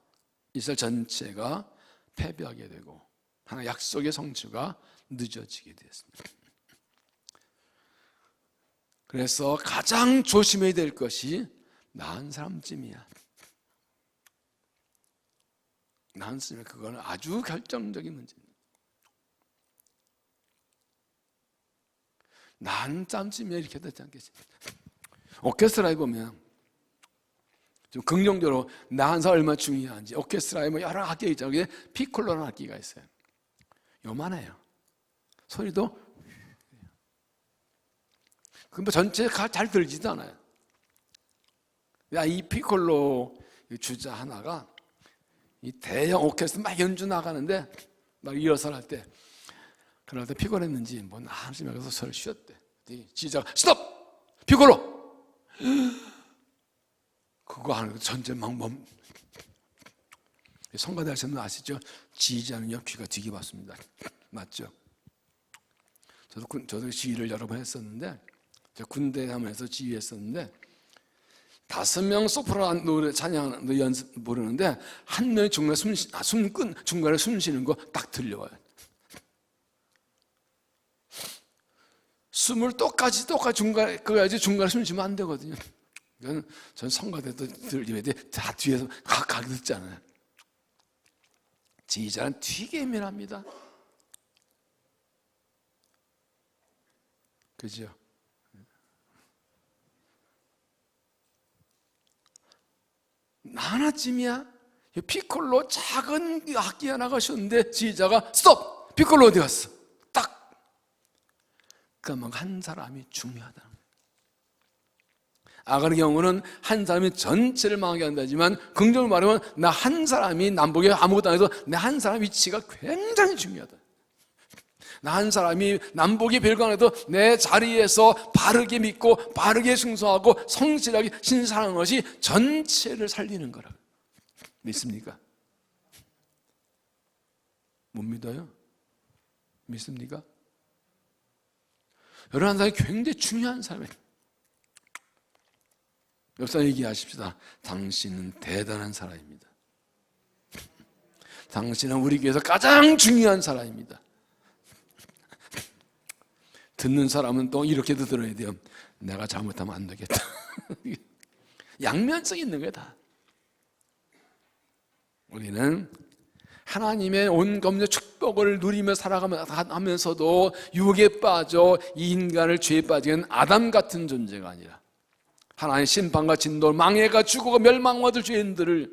이스라엘 전체가 패배하게 되고 하나의 약속의 성취가 늦어지게 되었습니다. 그래서 가장 조심해야 될 것이 나 한 사람쯤이야. 나 한 사람이 그거는 아주 결정적인 문제입니다. 나 한 사람쯤이야 이렇게 되지 않겠습니까? 오케스트라에 보면 좀 긍정적으로 나 한 사람 얼마나 중요한지, 오케스트라에 뭐 여러 악기가 있잖아요. 피콜로라는 악기가 있어요. 요만해요. 소리도 근데 전체가 잘 들리지도 않아요. 이 피콜로 주자 하나가 이 대형 오케스트라 막 연주 나가는데 막 리허설 할 때, 그럴 때 피곤했는지 뭐 한숨 여기서 서로 쉬었대. 지자가 스톱! 피콜로! 그거 하는 거 전체 막 성가대 하시는 분 아시죠? 지휘자는요 귀가 되게 봤습니다. 맞죠? 저도 지휘를 여러 번 했었는데, 제가 군대 하면서 지휘했었는데, 5명 소프라노 노래 찬양 연습 부르는데 한 명이 중간에 중간에 숨 쉬는 거 딱 들려와요. 숨을 똑같이 중간에 그래야지 중간에 숨 쉬면 안 되거든요. 그러니까 전 성가대도 들리면 다 뒤에서 각각 듣잖아요. 지휘자는 되게 예민합니다. 그죠? 하나쯤이야. 피콜로 작은 악기 하나가 셨는데 지휘자가 스톱! 피콜로 어디 갔어? 딱! 그러면 한 사람이 중요하다는 거예요. 아가의 경우는 한 사람이 전체를 망하게 한다지만 긍정을 말하면 나 한 사람이 남북에 아무것도 안 해서 내 한 사람 위치가 굉장히 중요하다. 나 한 사람이 남북이 별거 안 해도 내 자리에서 바르게 믿고 바르게 순종하고 성실하게 신사하는 것이 전체를 살리는 거라고. 믿습니까? 못 믿어요? 믿습니까? 여러분 한 사람이 굉장히 중요한 사람이에요. 옆 사람 얘기하십시다. 당신은 대단한 사람입니다. 당신은 우리 교회에서 가장 중요한 사람입니다. 듣는 사람은 또 이렇게도 들어야 돼요. 내가 잘못하면 안 되겠다. 양면성이 있는 거야 다. 우리는 하나님의 온 검의 축복을 누리며 살아가면서도 유혹에 빠져 이 인간을 죄에 빠지는 아담 같은 존재가 아니라 하나님의 심판과 진노, 망해가 죽어가 멸망받을 죄인들을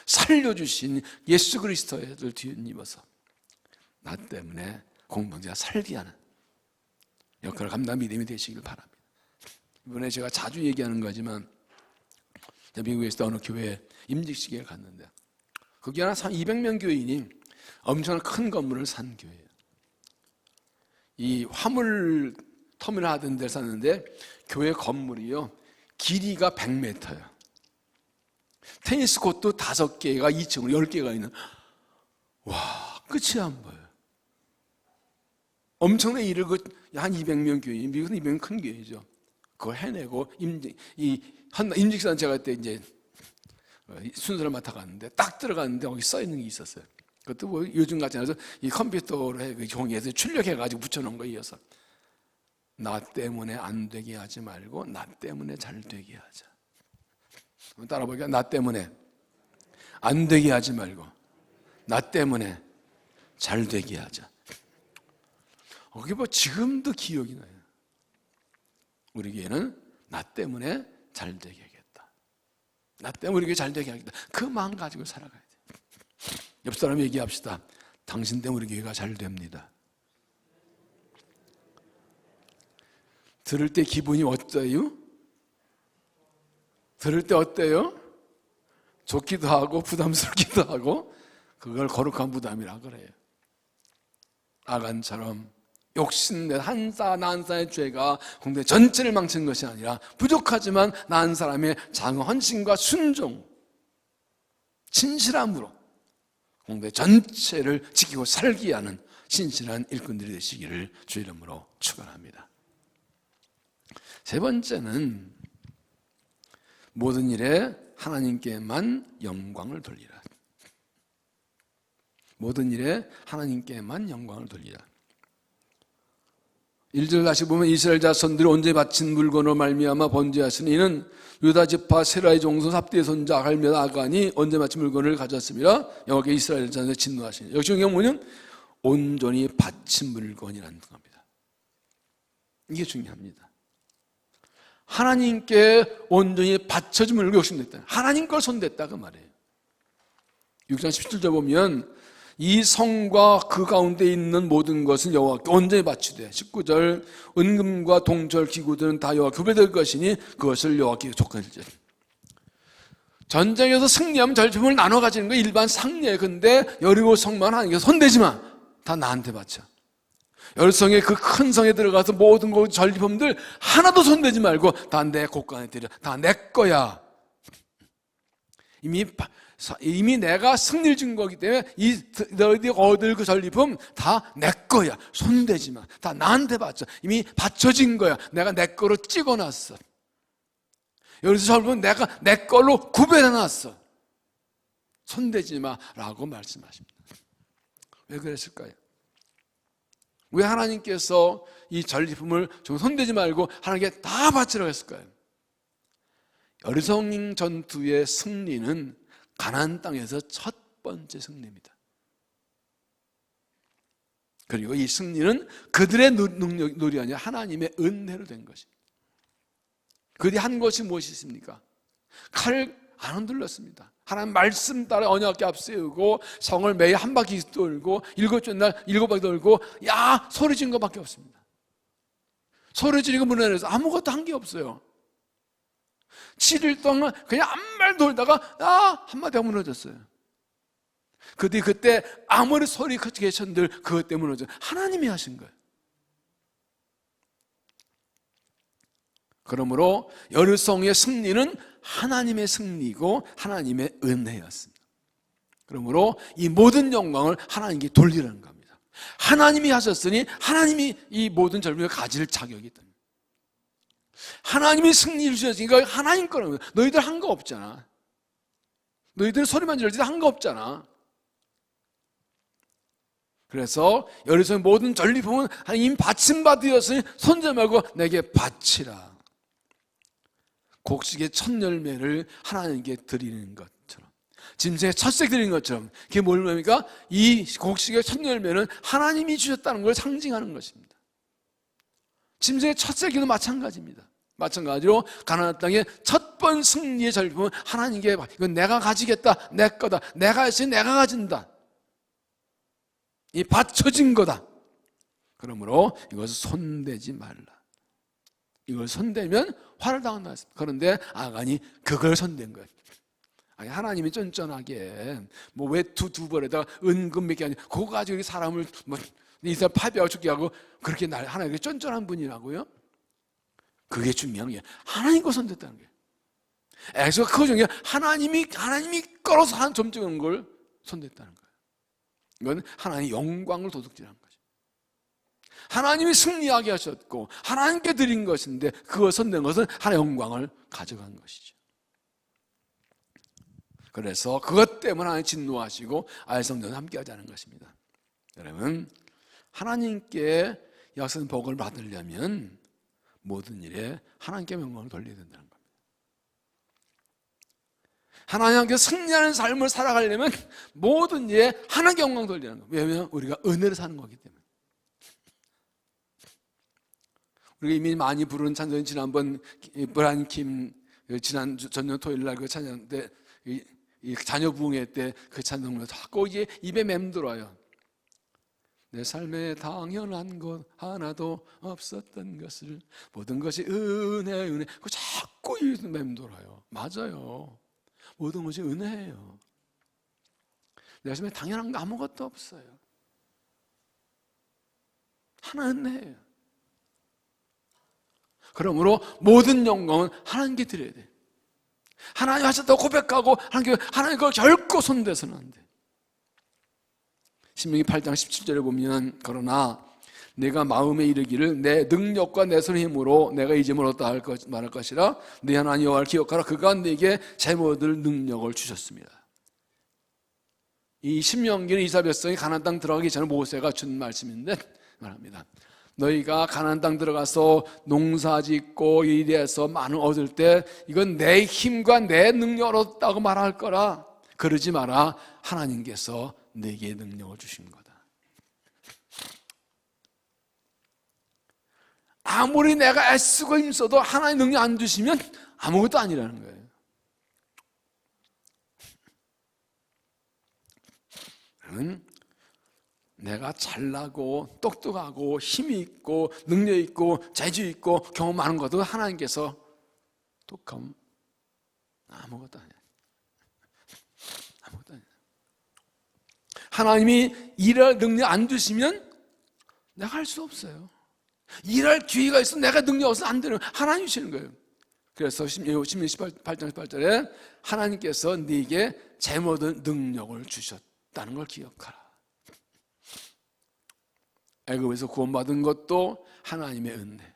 살려주신 예수 그리스도를 뒤입어서 나 때문에 공동체가 살게 하는 역할을 감당한 믿음이 되시길 바랍니다. 이번에 제가 자주 얘기하는 거지만 미국에서 어느 교회에 임직식에 갔는데 거기 하나 200명 교인이 엄청난 큰 건물을 산 교회예요. 이 화물 터미널 하던 데를 샀는데 교회 건물이요 길이가 100m예요. 테니스 코트 5개가 2층으로 10개가 있는, 와 끝이 안 보여요. 엄청난 일을 한 200명 교인, 미국은 200명 큰 교회죠. 그걸 해내고 임직산 제가 그때 이제 순서를 맡아갔는데 딱 들어갔는데 거기 써 있는 게 있었어요. 그것도 뭐 요즘 같지 않아서 이 컴퓨터로 종이에서 출력해가지고 붙여놓은 거 이어서 나 때문에 안 되게 하지 말고 나 때문에 잘 되게 하자. 따라 보니까 나 때문에 안 되게 하지 말고 나 때문에 잘 되게 하자. 그게 뭐 지금도 기억이 나요. 우리 교회는 나 때문에 잘 되게 하겠다. 나 때문에 우리 교회 잘 되게 하겠다. 그 마음 가지고 살아가야 돼요. 옆 사람 얘기합시다. 당신 때문에 우리 교회가 잘 됩니다. 들을 때 기분이 어때요? 들을 때 어때요? 좋기도 하고 부담스럽기도 하고 그걸 거룩한 부담이라 그래요. 아간처럼 욕심내 나 한 사람의 죄가 공동체 전체를 망친 것이 아니라 부족하지만 나 한 사람의 작은 헌신과 순종, 진실함으로 공동체 전체를 지키고 살게 하는 신실한 일꾼들이 되시기를 주 이름으로 축원합니다. 세 번째는 모든 일에 하나님께만 영광을 돌리라. 모든 일에 하나님께만 영광을 돌리라. 1절 다시 보면 이스라엘 자손들이 온전히 바친 물건으로 말미암아 번제하시니 이는 유다 지파 세라의 종손 삽디의 손자 갈멜 아간이 온전히 바친 물건을 가졌습니다. 여호와께 이스라엘 자손을 진노하시니 여기 중요한 뭐냐면 온전히 바친 물건이라는 겁니다. 이게 중요합니다. 하나님께 온전히 바쳐진 물건을 욕심냈다. 하나님 걸 손댔다 그 말이에요. 6장 17절 보면 이 성과 그 가운데 있는 모든 것은 여호와께 온전히 바치되 19절 은금과 동절 기구들은 다 여호와께 구별될 것이니 그것을 여호와께 족할지. 전쟁에서 승리하면 절품을 나눠 가지는 거 일반 상례예요. 근데 여리고 성만 하나님께 손대지만 다 나한테 바쳐. 열성의 그 큰 성에 들어가서 모든 거 전리품들 하나도 손대지 말고 다 내 곳간에 드려. 다 내 거야. 이미 내가 승리를 준 거기 때문에 너희들이 얻을 그 전리품 다 내 거야. 손대지 마. 다 나한테 바쳐. 이미 바쳐진 거야. 내가 내 거로 찍어놨어. 여기서 전리품 내가 내 걸로 구별해놨어. 손대지 마라고 말씀하십니다. 왜 그랬을까요? 왜 하나님께서 이 전리품을 좀 손대지 말고 하나님께 다 바치라고 했을까요? 여리성 전투의 승리는 가나안 땅에서 첫 번째 승리입니다. 그리고 이 승리는 그들의 능력이 아니라 하나님의 은혜로 된 것입니다. 그들이 한 것이 무엇이 있습니까? 칼을 안 흔들렸습니다. 하나님 말씀 따라 언약궤 앞세우고 성을 매일 한 바퀴 돌고 일곱째 날 7바퀴 돌고 야 소리 지른 것밖에 없습니다. 소리 지르고 무너져서 아무것도 한 게 없어요. 7일 동안 그냥 한발 돌다가 한마디 하고 무너졌어요. 그때 아무리 소리 크게 쳤는들 그것 때문에 무너져. 하나님이 하신 거예요. 그러므로 여리성의 승리는 하나님의 승리고 하나님의 은혜였습니다. 그러므로 이 모든 영광을 하나님께 돌리라는 겁니다. 하나님이 하셨으니 하나님이 이 모든 전리품을 가질 자격이 있다. 하나님이 승리를 주셨으니까 하나님 거라는 거예요. 너희들 한 거 없잖아. 너희들 소리만 지를 때 한 거 없잖아. 그래서 여리성의 모든 전리품은 하나님 받침받으셨으니 손대 말고 내게 바치라. 곡식의 첫 열매를 하나님께 드리는 것처럼, 짐승의 첫색 드리는 것처럼, 그게 뭡니까? 이 곡식의 첫 열매는 하나님이 주셨다는 걸 상징하는 것입니다. 짐승의 첫색이도 마찬가지입니다. 마찬가지로 가나안 땅의 첫 번 승리의 전리품은 하나님께 이건 내가 가지겠다, 내 거다, 내가 했으니 내가 가진다, 이 바쳐진 거다. 그러므로 이것을 손대지 말라. 이걸 손대면 화를 당한다 했습니다. 그런데 아간이 그걸 손댄 거예요. 아니, 하나님이 쫀쫀하게 뭐 외투 2벌에다가 은금 몇 개 아니 그거 가지고 사람을 뭐 이스라엘 파괴하고 죽게 하고 그렇게 하나님이 쫀쫀한 분이라고요? 그게 중요한 게 하나님 거 손댔다는 거예요. 엑소가 그거 중요해. 하나님이 끌어서 한 점찍은 걸 손댔다는 거예요. 이건 하나님의 영광을 도둑질한 거죠. 하나님이 승리하게 하셨고 하나님께 드린 것인데 그걸 손댄 것은 하나님의 영광을 가져간 것이죠. 그래서 그것 때문에 하나님 진노하시고 아이성전을 함께 하자는 것입니다. 여러분, 하나님께 약속된 복을 받으려면 모든 일에 하나님께 영광을 돌려야 된다는 겁니다. 하나님께 승리하는 삶을 살아가려면 모든 일에 하나님께 영광을 돌리는 겁니다. 왜냐하면 우리가 은혜로 사는 거기 때문에. 우리가 이미 많이 부른 찬송이 지난번 브라이언 킴 지난 전년 토요일 날 그 찬양 때 이 자녀 부흥회 때 그 찬송을 자꾸 이게 입에 맴돌아요. 내 삶에 당연한 것 하나도 없었던 것을 모든 것이 은혜 그 자꾸 입에 맴돌아요. 맞아요. 모든 것이 은혜예요. 내 삶에 당연한 거 아무것도 없어요. 하나 은혜예요. 그러므로 모든 영광은 하나님께 드려야 돼. 하나님 하셨다고 고백하고 하나님 그걸 결코 손대서는 안 돼. 신명기 8장 17절에 보면 그러나 내가 마음에 이르기를 내 능력과 내 손의 힘으로 내가 이 점을 얻다 말할 것이라 네 하나님 여호와를 기억하라. 그가 내게 재물을 능력을 주셨습니다. 이 신명기는 이스라엘 백성이 가나안 땅 들어가기 전에 모세가 준 말씀인데 말합니다. 너희가 가나안 땅 들어가서 농사짓고 일해서 많은 얻을 때 이건 내 힘과 내 능력으로 얻었다고 말할 거라. 그러지 마라. 하나님께서 내게 능력을 주신 거다. 아무리 내가 애쓰고 힘써도 하나님 능력 안 주시면 아무것도 아니라는 거예요. 그러면 내가 잘나고 똑똑하고 힘이 있고 능력 있고 재주 있고 경험 많은 것도 하나님께서 독하면 아무것도 아니야. 아무것도 아니야. 하나님이 일할 능력 안 주시면 내가 할 수 없어요. 일할 기회가 있어 내가 능력 없어서 안 되는 하나님 주시는 거예요. 그래서 18장 18절에 하나님께서 네게 제 모든 능력을 주셨다는 걸 기억하라. 애굽에서 구원받은 것도 하나님의 은혜,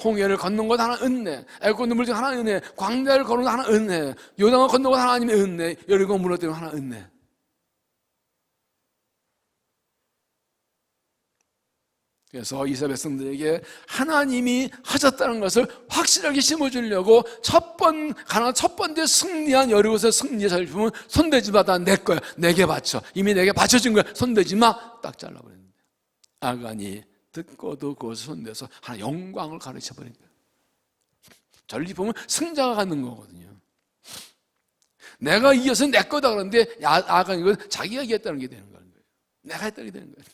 홍해를 건넌 것 하나 은혜, 애굽 눈물 중 하나 은혜, 광야를 걸은 것 하나 은혜, 요단을 건넌 것 하나님의 은혜, 여리고 무너뜨린 것 하나 은혜. 그래서 이스라엘 백성들에게 하나님이 하셨다는 것을 확실하게 심어주려고 첫 번째 승리한 여리고에서 승리의 살림은 손대지 마, 다 내 거야, 내게 바쳐, 이미 내게 바쳐진 거야, 손대지 마, 딱 잘라버렸는데 아간이 듣고도 그것을 손대서 하나 영광을 가르쳐버린 거예요. 전리품은 승자가 갖는 거거든요. 내가 이겨서 내 거다 그러는데 아간이 이건 자기가 이겼다는 게 되는 거예요. 내가 했다는 게 되는 거예요.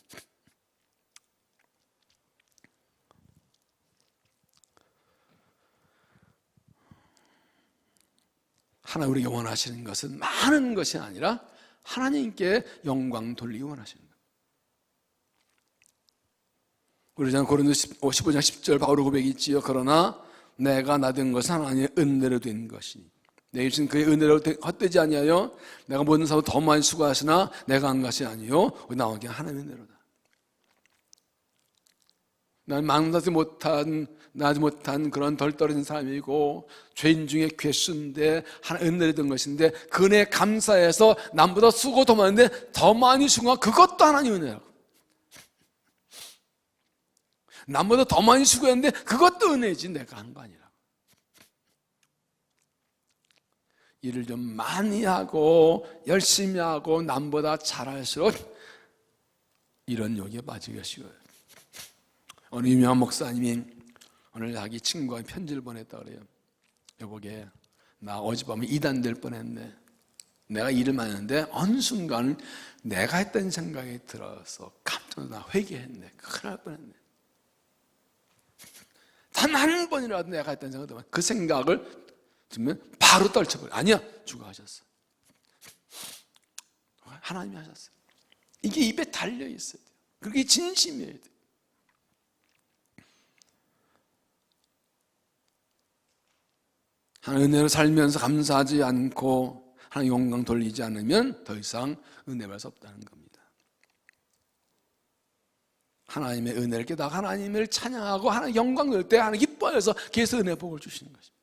하나님 우리에게 원하시는 것은 많은 것이 아니라 하나님께 영광 돌리기 원하시는 거예요. 우리 고린도서 15장 10절 바울의 고백이 있지요. 그러나 내가 나된 것은 하나님의 은혜로 된 것이니 내 주신 그의 은혜로 헛되지 아니하여 내가 모든 사람 더 많이 수고하시나 내가 한 것이 아니요 나오게 하나님의 은혜로다. 난 망설이지 못한 그런 덜 떨어진 사람이고 죄인 중에 괴수인데 하나님 은혜를 든 것인데 그 은혜에 감사해서 남보다 수고 더 많은데 더 많이 수고한 그것도 하나님 은혜라고. 남보다 더 많이 수고했는데 그것도 은혜지 내가 한 거 아니라고. 일을 좀 많이 하고 열심히 하고 남보다 잘할수록 이런 욕에 빠지기가 쉬워요. 어느 유명한 목사님이 오늘 자기 친구가 편지를 보냈다 그래요. 여보게 나 어젯밤에 이단될 뻔했네. 내가 일을 많이 했는데 어느 순간 내가 했던 생각이 들어서 깜짝 놀라 회개했네. 큰일 날 뻔했네. 단 한 번이라도 내가 했던 생각이 들면 그 생각을 들면 바로 떨쳐버려. 아니야, 주가 하셨어. 하나님이 하셨어. 이게 입에 달려 있어야 돼요. 그게 진심이어야 돼요. 하나님 은혜로 살면서 감사하지 않고 하나님 영광 돌리지 않으면 더 이상 은혜 받을 수 없다는 겁니다. 하나님의 은혜를 깨닫고 하나님을 찬양하고 하나님 영광 돌릴 때 하나님 기뻐해서 계속 은혜 복을 주시는 것입니다.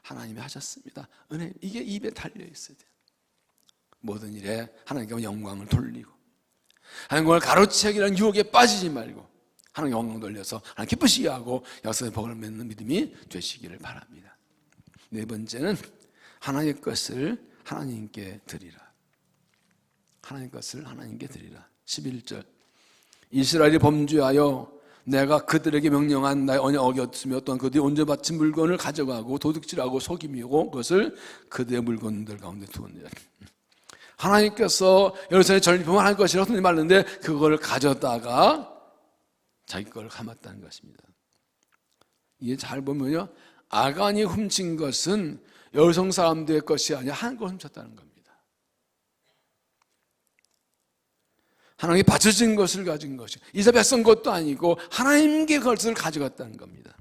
하나님이 하셨습니다. 은혜, 이게 입에 달려 있어야 돼요. 모든 일에 하나님께 영광을 돌리고 하나님 영광을 가로채기라는 유혹에 빠지지 말고 하나님 영광 돌려서 하나님 기쁘시게 하고 역사의 복을 맺는 믿음이 되시기를 바랍니다. 네 번째는 하나님의 것을 하나님께 드리라. 하나님의 것을 하나님께 드리라. 11절 이스라엘이 범죄하여 내가 그들에게 명령한 나의 언약 어겼으며 또한 그들이 온전히 바친 물건을 가져가고 도둑질하고 속임이고 그것을 그들의 물건들 가운데 두었느니라. 하나님께서 예루살렘의 전리품을 할 것이라고 손님 말했는데 그걸 가져다가 자기 걸 감았다는 것입니다. 이게 잘 보면요, 아간이 훔친 것은 여성 사람들의 것이 아니라 하나님 걸 훔쳤다는 겁니다. 하나님께 바쳐진 것을 가진 것이 이스라엘 백성 것도 아니고 하나님께 것을 가져갔다는 겁니다.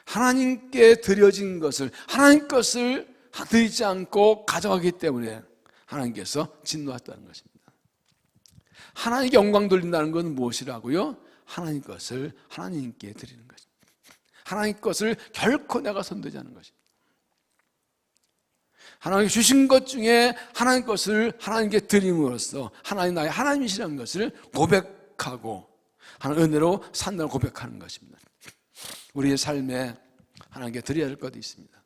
하나님께 드려진 것을 하나님 것을 드리지 않고 가져가기 때문에 하나님께서 진노하셨다는 것입니다. 하나님께 영광 돌린다는 것은 무엇이라고요? 하나님 것을 하나님께 드리는 것입니다. 하나님 것을 결코 내가 손대지 않는 것입니다. 하나님께 주신 것 중에 하나님 것을 하나님께 드림으로써 하나님 나의 하나님이시라는 것을 고백하고 하나님 은혜로 산다고 고백하는 것입니다. 우리의 삶에 하나님께 드려야 할 것이 있습니다.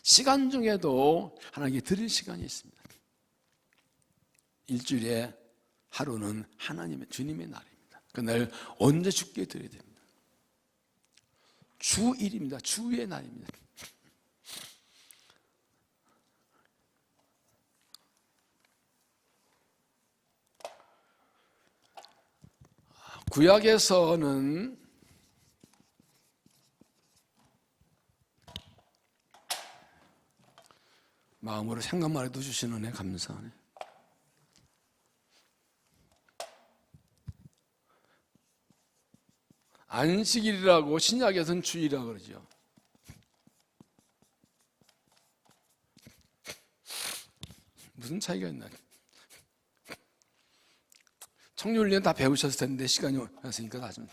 시간 중에도 하나님께 드릴 시간이 있습니다. 일주일에 하루는 하나님의 주님의 날입니다. 그날 언제 주께 드려야 됩니다. 주일입니다. 주의 날입니다. 구약에서는 마음으로 생각만 해도 주시는 은혜 감사하네. 안식일이라고 신약에서는 주일이라고 그러죠. 무슨 차이가 있나? 청년훈련 다 배우셨을 텐데 시간이 없으니까 다 좀.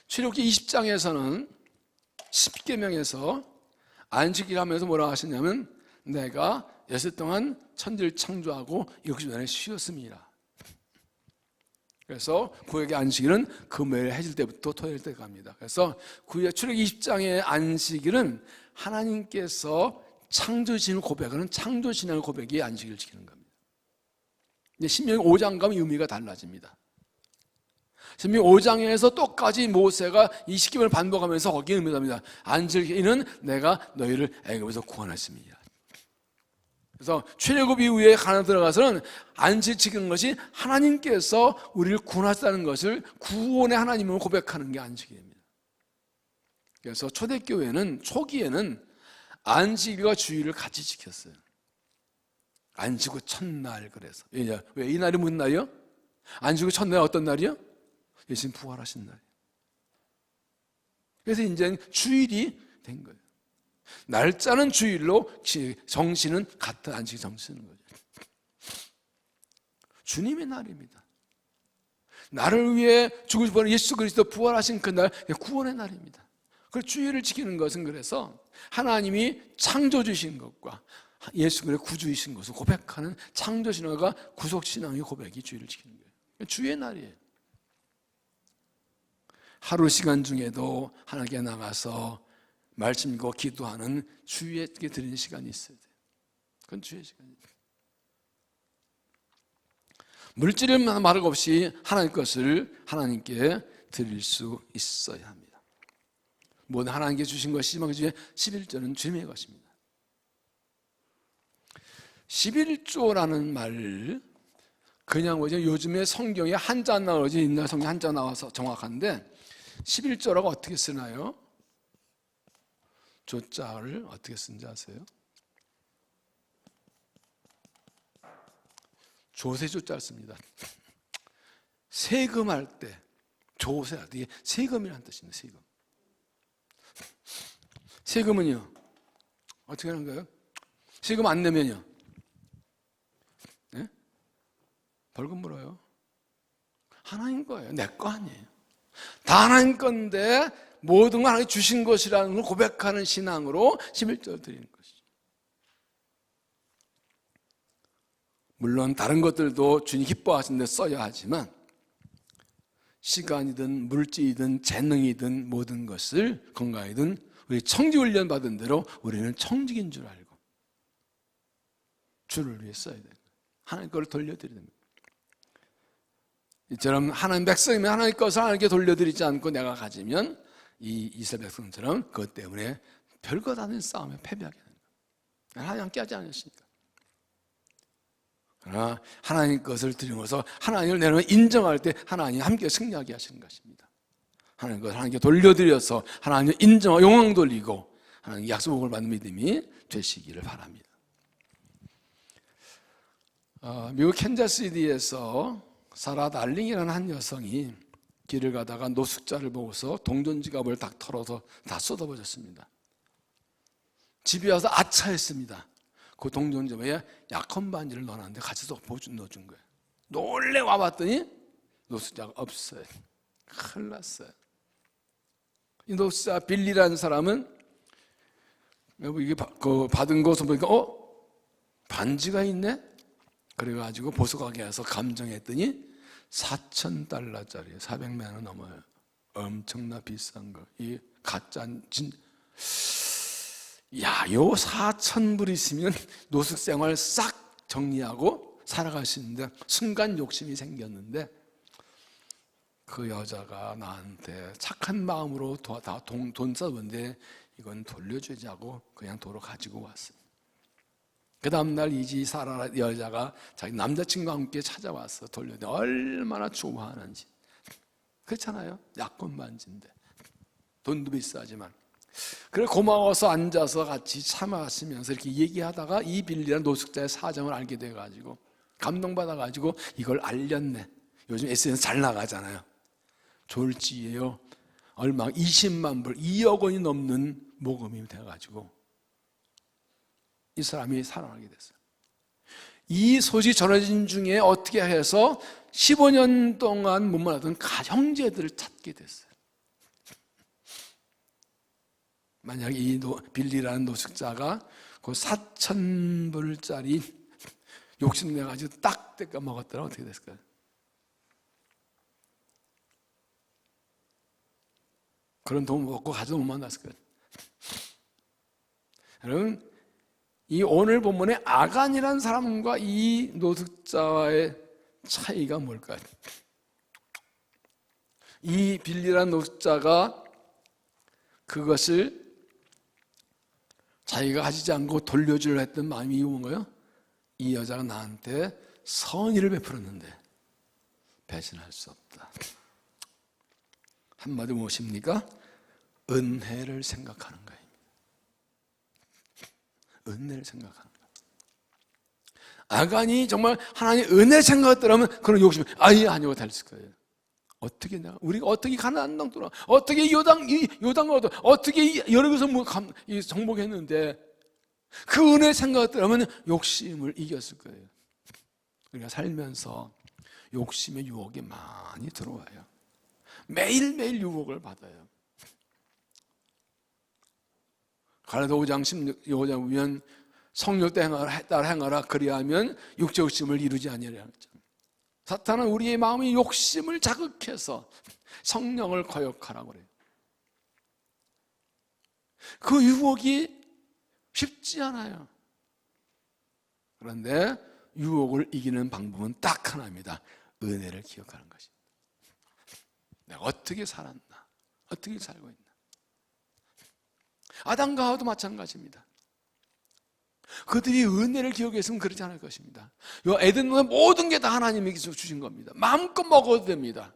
출애굽기 20장에서는 10계명에서 안식일 하면서 뭐라고 하시냐면 내가 여섯 동안 천지를 창조하고 일곱 시 안에 쉬었습니다. 그래서 구약의 안식일은 금요일 해질 때부터 토요일 때까지 갑니다. 그래서 구약 출애굽기 20장의 안식일은 하나님께서 창조신을 고백하는 창조신앙의 고백이 안식일을 지키는 겁니다. 신명기 5장 가면 의미가 달라집니다. 신명기 5장에서 똑같이 모세가 이 시기를 반복하면서 거기에 의미합니다. 안식일은 내가 너희를 애굽에서 구원했습니다. 그래서 출애굽 이후에 가나안 들어가서는 안식 지키는 것이 하나님께서 우리를 구원하셨다는 것을 구원의 하나님을 고백하는 게 안식일입니다. 그래서 초대교회는 초기에는 안식일과 주일을 같이 지켰어요. 안식 후 첫날. 그래서 왜 이 날이 무슨 날이요? 안식 후 첫날 어떤 날이요? 예수님 부활하신 날이에요. 그래서 이제 주일이 된 거예요. 날짜는 주일로 정신은 같은 안식 정신인 거죠. 주님의 날입니다. 나를 위해 죽으시고 예수 그리스도 부활하신 그날 구원의 날입니다. 그 주일을 지키는 것은 그래서 하나님이 창조 주신 것과 예수 그리스도 구주이신 것을 고백하는 창조 신앙과 구속 신앙의 고백이 주일을 지키는 거예요. 주의 날이에요. 하루 시간 중에도 하나님께 나가서 말씀 읽고 기도하는 주의에게 드리는 시간이 있어야 돼요. 그건 주의 시간이에요. 물질을 말할 것 없이 하나님 것을 하나님께 드릴 수 있어야 합니다. 모든 하나님께 주신 것이지만 그 중에 11조는 주님의 것입니다. 11조라는 말 그냥 뭐죠? 요즘에 성경에 한자 안 나오지 옛날 성경 한자 나와서 정확한데 11조라고 어떻게 쓰나요? 조자를 어떻게 쓰는지 아세요? 조세조자를 씁니다. 세금할 때 조세, 이게 세금이라는 뜻입니다. 세금. 세금은요 어떻게 하는 거예요? 세금 안 내면요 네? 벌금 물어요. 하나님 거예요. 내 거 아니에요. 다 하나님 건데 모든 걸 하나님 주신 것이라는 걸 고백하는 신앙으로 11조를 드리는 것이죠. 물론 다른 것들도 주님 기뻐하시는 데 써야 하지만 시간이든 물질이든 재능이든 모든 것을 건강이든 우리 청지훈련 받은 대로 우리는 청직인 줄 알고 주를 위해 써야 돼요. 하나님 것을 돌려드려야 됩니다. 이처럼 하나님 백성이면 하나님 것을 하나님께 돌려드리지 않고 내가 가지면 이 이스라엘 백성처럼 그것 때문에 별것 아닌 싸움에 패배하게 되는 거예요. 하나님 함께 하지 않으시니까. 그러나 하나님 것을 드리면서 하나님을 내놓으면 인정할 때 하나님 함께 승리하게 하시는 것입니다. 하나님 것을 하나님께 돌려드려서 하나님을 인정하고 영광 돌리고 하나님 약속을 받는 믿음이 되시기를 바랍니다. 미국 캔자스시티에서 사라 달링이라는 한 여성이 길을 가다가 노숙자를 보고서 동전 지갑을 딱 털어서 다 쏟아버렸습니다. 집에 와서 아차했습니다. 그 동전 지갑에 약혼 반지를 넣어놨는데 같이 넣어준 거예요. 놀래 와봤더니 노숙자가 없어요. 큰일 났어요. 이 노숙자 빌리라는 사람은 이게 받은 것을 보니까 반지가 있네? 그래가지고 보석가게 가서 감정했더니 $4,000짜리 400만 원 넘어요. 엄청나 비싼 거. 이 가짜 요 4,000불 있으면 노숙 생활 싹 정리하고 살아갈 수 있는데 순간 욕심이 생겼는데 그 여자가 나한테 착한 마음으로 돈 써본데 이건 돌려주자고 그냥 도로 가지고 왔어요. 그 다음날 이지 사라 여자가 자기 남자친구와 함께 찾아와서 돌려내 얼마나 좋아하는지. 그렇잖아요. 약혼 반지인데 돈도 비싸지만. 그래 고마워서 앉아서 같이 차 마시면서 이렇게 얘기하다가 이 빌리라는 노숙자의 사정을 알게 돼가지고 감동받아가지고 이걸 알렸네. 요즘 SNS 잘 나가잖아요. 졸지에요. 얼마 20만 불, 2억 원이 넘는 모금이 돼가지고 이 사람이 살아나게 됐어요. 이 소식이 전해진 중에 어떻게 해서 15년 동안 못 만나던 형제들을 찾게 됐어요. 만약 이 빌리라는 노숙자가 그 4,000불짜리 욕심내가지고 딱 떼까 먹었더라 어떻게 됐을까요? 그런 돈 먹고 가져도 못 만났을 거예요. 여러분, 이 오늘 본문의 아간이라는 사람과 이 노숙자와의 차이가 뭘까요? 이 빌리라는 노숙자가 그것을 자기가 가지지 않고 돌려주려 했던 마음이 뭔가요? 이 여자가 나한테 선의를 베풀었는데 배신할 수 없다. 한마디로 무엇입니까? 은혜를 생각하는 거예요. 은혜를 생각하는 거예요. 아간이 정말 하나님 은혜 생각했더라면 그런 욕심이 아니고 달렸을 거예요. 어떻게 우리가 어떻게 가나안 땅 돌아, 어떻게 요단과 어떻게 여러 곳에서 정복했는데 그 은혜 생각했더라면 욕심을 이겼을 거예요. 우리가 살면서 욕심의 유혹이 많이 들어와요. 매일매일 유혹을 받아요. 갈라디아 5장 16장 보면 성령 따라 행하라 그리하면 육체 욕심을 이루지 아니하리라. 사탄은 우리의 마음의 욕심을 자극해서 성령을 거역하라고 그래요. 그 유혹이 쉽지 않아요. 그런데 유혹을 이기는 방법은 딱 하나입니다. 은혜를 기억하는 것입니다. 내가 어떻게 살았나? 어떻게 살고 있나? 아담과 하와도 마찬가지입니다. 그들이 은혜를 기억했으면 그러지 않을 것입니다. 에덴의 모든 게 다 하나님이 주신 겁니다. 마음껏 먹어도 됩니다.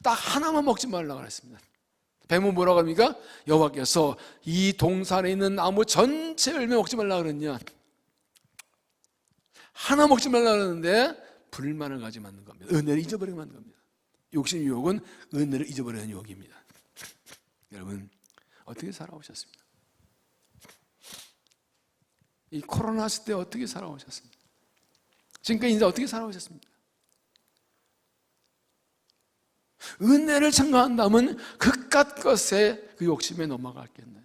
딱 하나만 먹지 말라고 했습니다. 뱀은 뭐라고 합니까? 여호와께서 이 동산에 있는 나무 전체 열매 먹지 말라고 그랬냐? 하나 먹지 말라고 그랬는데 불만을 가지고 만든 겁니다. 은혜를 잊어버리게 만든 겁니다. 욕심 유혹은 은혜를 잊어버리는 유혹입니다. 여러분 어떻게 살아오셨습니까? 이 코로나 시대에 어떻게 살아오셨습니까? 지금까지 인생 어떻게 살아오셨습니까? 은혜를 생각한다면 그깟 것에 그 욕심에 넘어갔겠나요?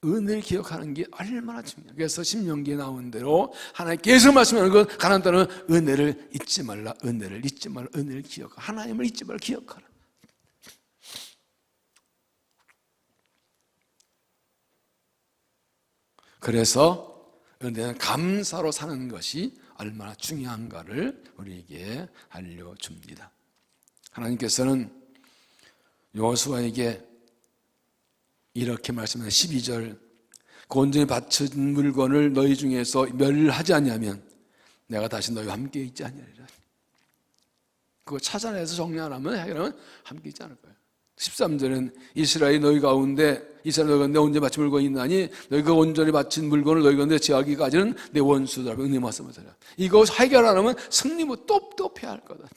은혜를 기억하는 게 얼마나 중요해요. 그래서 신명기에 나온 대로 하나님께서 말씀하는 것 가난한 때는 은혜를 잊지 말라, 은혜를 잊지 말라, 은혜를 기억하라, 하나님을 잊지 말라, 기억하라. 그래서 은혜는 감사로 사는 것이 얼마나 중요한가를 우리에게 알려줍니다. 하나님께서는 여호수아에게 이렇게 말씀하는 12절 그 온전히 바친 물건을 너희 중에서 멸하지 아니하면 내가 다시 너희와 함께 있지 아니하리라. 그거 찾아내서 정리 안 하면 해결하면 함께 있지 않을 거예요. 13절은 이스라엘 너희 가운데 이스라엘 너희 가운데 온전히 바친 물건이 있나니 너희가 온전히 바친 물건을 너희 가운데 제하기까지는 내 원수더라고 은혜 말씀하세요. 이거 해결 안 하면 승리 못 또 패야 할 거다.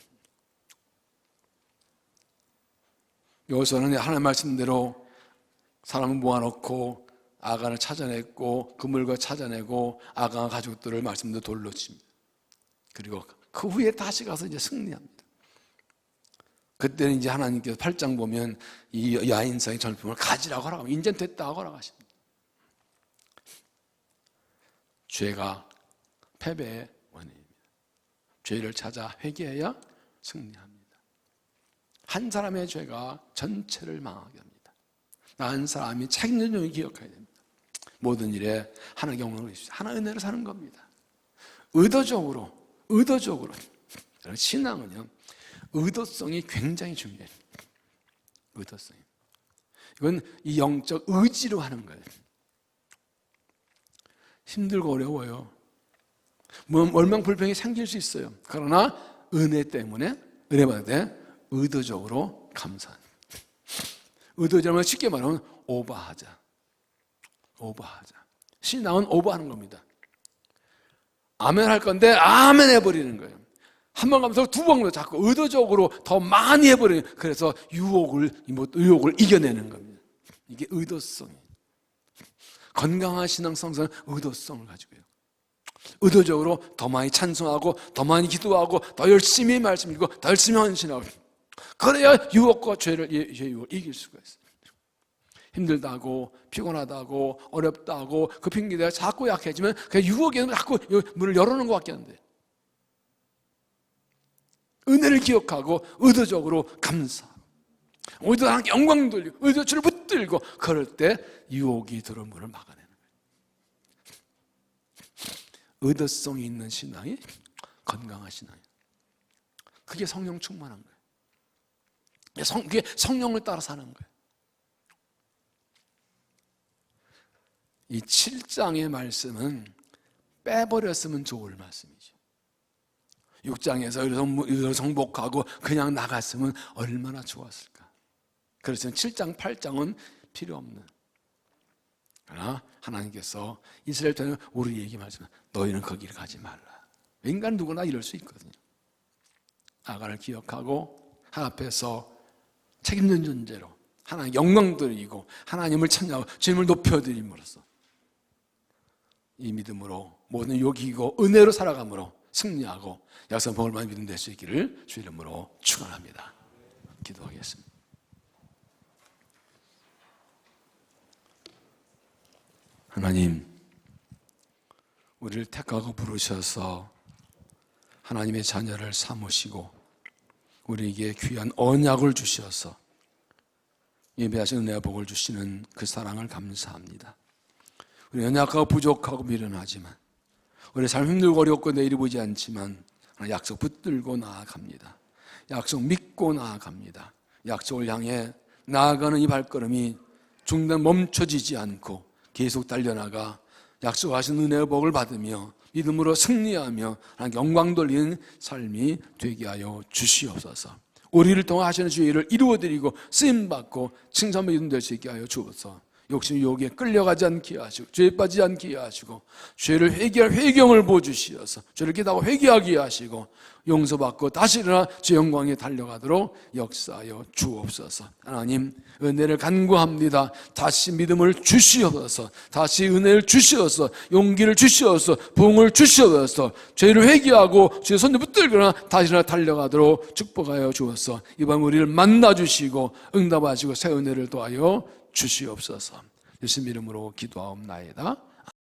여호수아는 하나님 말씀대로 사람을 모아놓고 아간을 찾아냈고 그 물건 찾아내고 아간 가족들을 말씀대로 돌로 칩니다. 그리고 그 후에 다시 가서 이제 승리합니다. 그때는 이제 하나님께서 8장 보면 이 야인상의 전품을 가지라고 하라고 하면 인제 됐다고 하라고 하십니다. 죄가 패배의 원인입니다. 죄를 찾아 회개해야 승리합니다. 한 사람의 죄가 전체를 망하게 합니다. 한 사람이 책임진 점을 기억해야 됩니다. 모든 일에 하나님께 영광을 주십시오. 하나의 은혜를 사는 겁니다. 의도적으로 신앙은요 의도성이 굉장히 중요해요. 의도성이. 이건 이 영적 의지로 하는 거예요. 힘들고 어려워요. 얼마나 불평이 생길 수 있어요. 그러나 은혜 때문에 은혜 받을 때 의도적으로 감사하는. 의도적으로 쉽게 말하면 오버하자. 신앙은 오버하는 겁니다. 아멘 할 건데 아멘 해버리는 거예요. 한 번 가면서 두 번 자꾸 의도적으로 더 많이 해버리는, 그래서 의욕을 이겨내는 겁니다. 이게 의도성이에요. 건강한 신앙성서는 의도성을 가지고 있어요. 의도적으로 더 많이 찬송하고 더 많이 기도하고 더 열심히 말씀 읽고 더 열심히 헌신하고, 그래야 유혹과 죄의 유혹을 이길 수가 있어요. 힘들다고 피곤하다고 어렵다고 그 핑계대가 자꾸 약해지면 그 유혹에는 자꾸 문을 열어놓은 것 같게 하는데, 은혜를 기억하고 의도적으로 감사하고 의도로 하나님께 영광 돌리고 의도로 주를 붙들고, 그럴 때 유혹이 들어온 문을 막아내는 거예요. 의도성이 있는 신앙이 건강한 신앙이에요. 그게 성령 충만한 거예요. 그게 성령을 따라 사는 거예요. 이 7장의 말씀은 빼버렸으면 좋을 말씀이죠. 6장에서 의로 정복하고 그냥 나갔으면 얼마나 좋았을까. 그래서 7장, 8장은 필요 없는. 그러나 하나님께서 이스라엘 때는 우리에게 말씀하시면 너희는 거기를 가지 말라. 인간 누구나 이럴 수 있거든요. 아가를 기억하고 하나님 앞에서 책임진 존재로 하나님 영광 드리고 하나님을 찬양하고 주님을 높여드림으로써 이 믿음으로 모든 유혹이 이기고 은혜로 살아감으로 승리하고 약속 복을 많이 믿음 될 수 있기를 주 이름으로 축원합니다. 기도하겠습니다. 하나님, 우리를 택하고 부르셔서 하나님의 자녀를 삼으시고 우리에게 귀한 언약을 주셔서 예배하신 은혜와 복을 주시는 그 사랑을 감사합니다. 우리 연약하고 부족하고 미련하지만, 우리 삶 힘들고 어렵고 내일이 보이지 않지만 약속 붙들고 나아갑니다. 약속 믿고 나아갑니다. 약속을 향해 나아가는 이 발걸음이 중단 멈춰지지 않고 계속 달려나가 약속하신 은혜의 복을 받으며 믿음으로 승리하며 하나님께 영광 돌리는 삶이 되게 하여 주시옵소서. 우리를 통해 하시는 주의 일을 이루어드리고 쓰임받고 칭찬받는 믿음 될 수 있게 하여 주옵소서. 욕심 유혹에 끌려가지 않게 하시고 죄에 빠지지 않게 하시고 죄를 회개할 회경을 부어주시어서 죄를 깨닫고 회개하게 하시고 용서받고 다시 일어나 주 영광에 달려가도록 역사하여 주옵소서. 하나님, 은혜를 간구합니다. 다시 믿음을 주시옵소서. 다시 은혜를 주시옵소서. 용기를 주시옵소서. 부흥을 주시옵소서. 죄를 회개하고 주의 손을 붙들거나 다시 일어나 달려가도록 축복하여 주옵소서. 이밤 우리를 만나주시고 응답하시고 새 은혜를 더하여 주시옵소서. 예수님 이름으로 기도하옵나이다.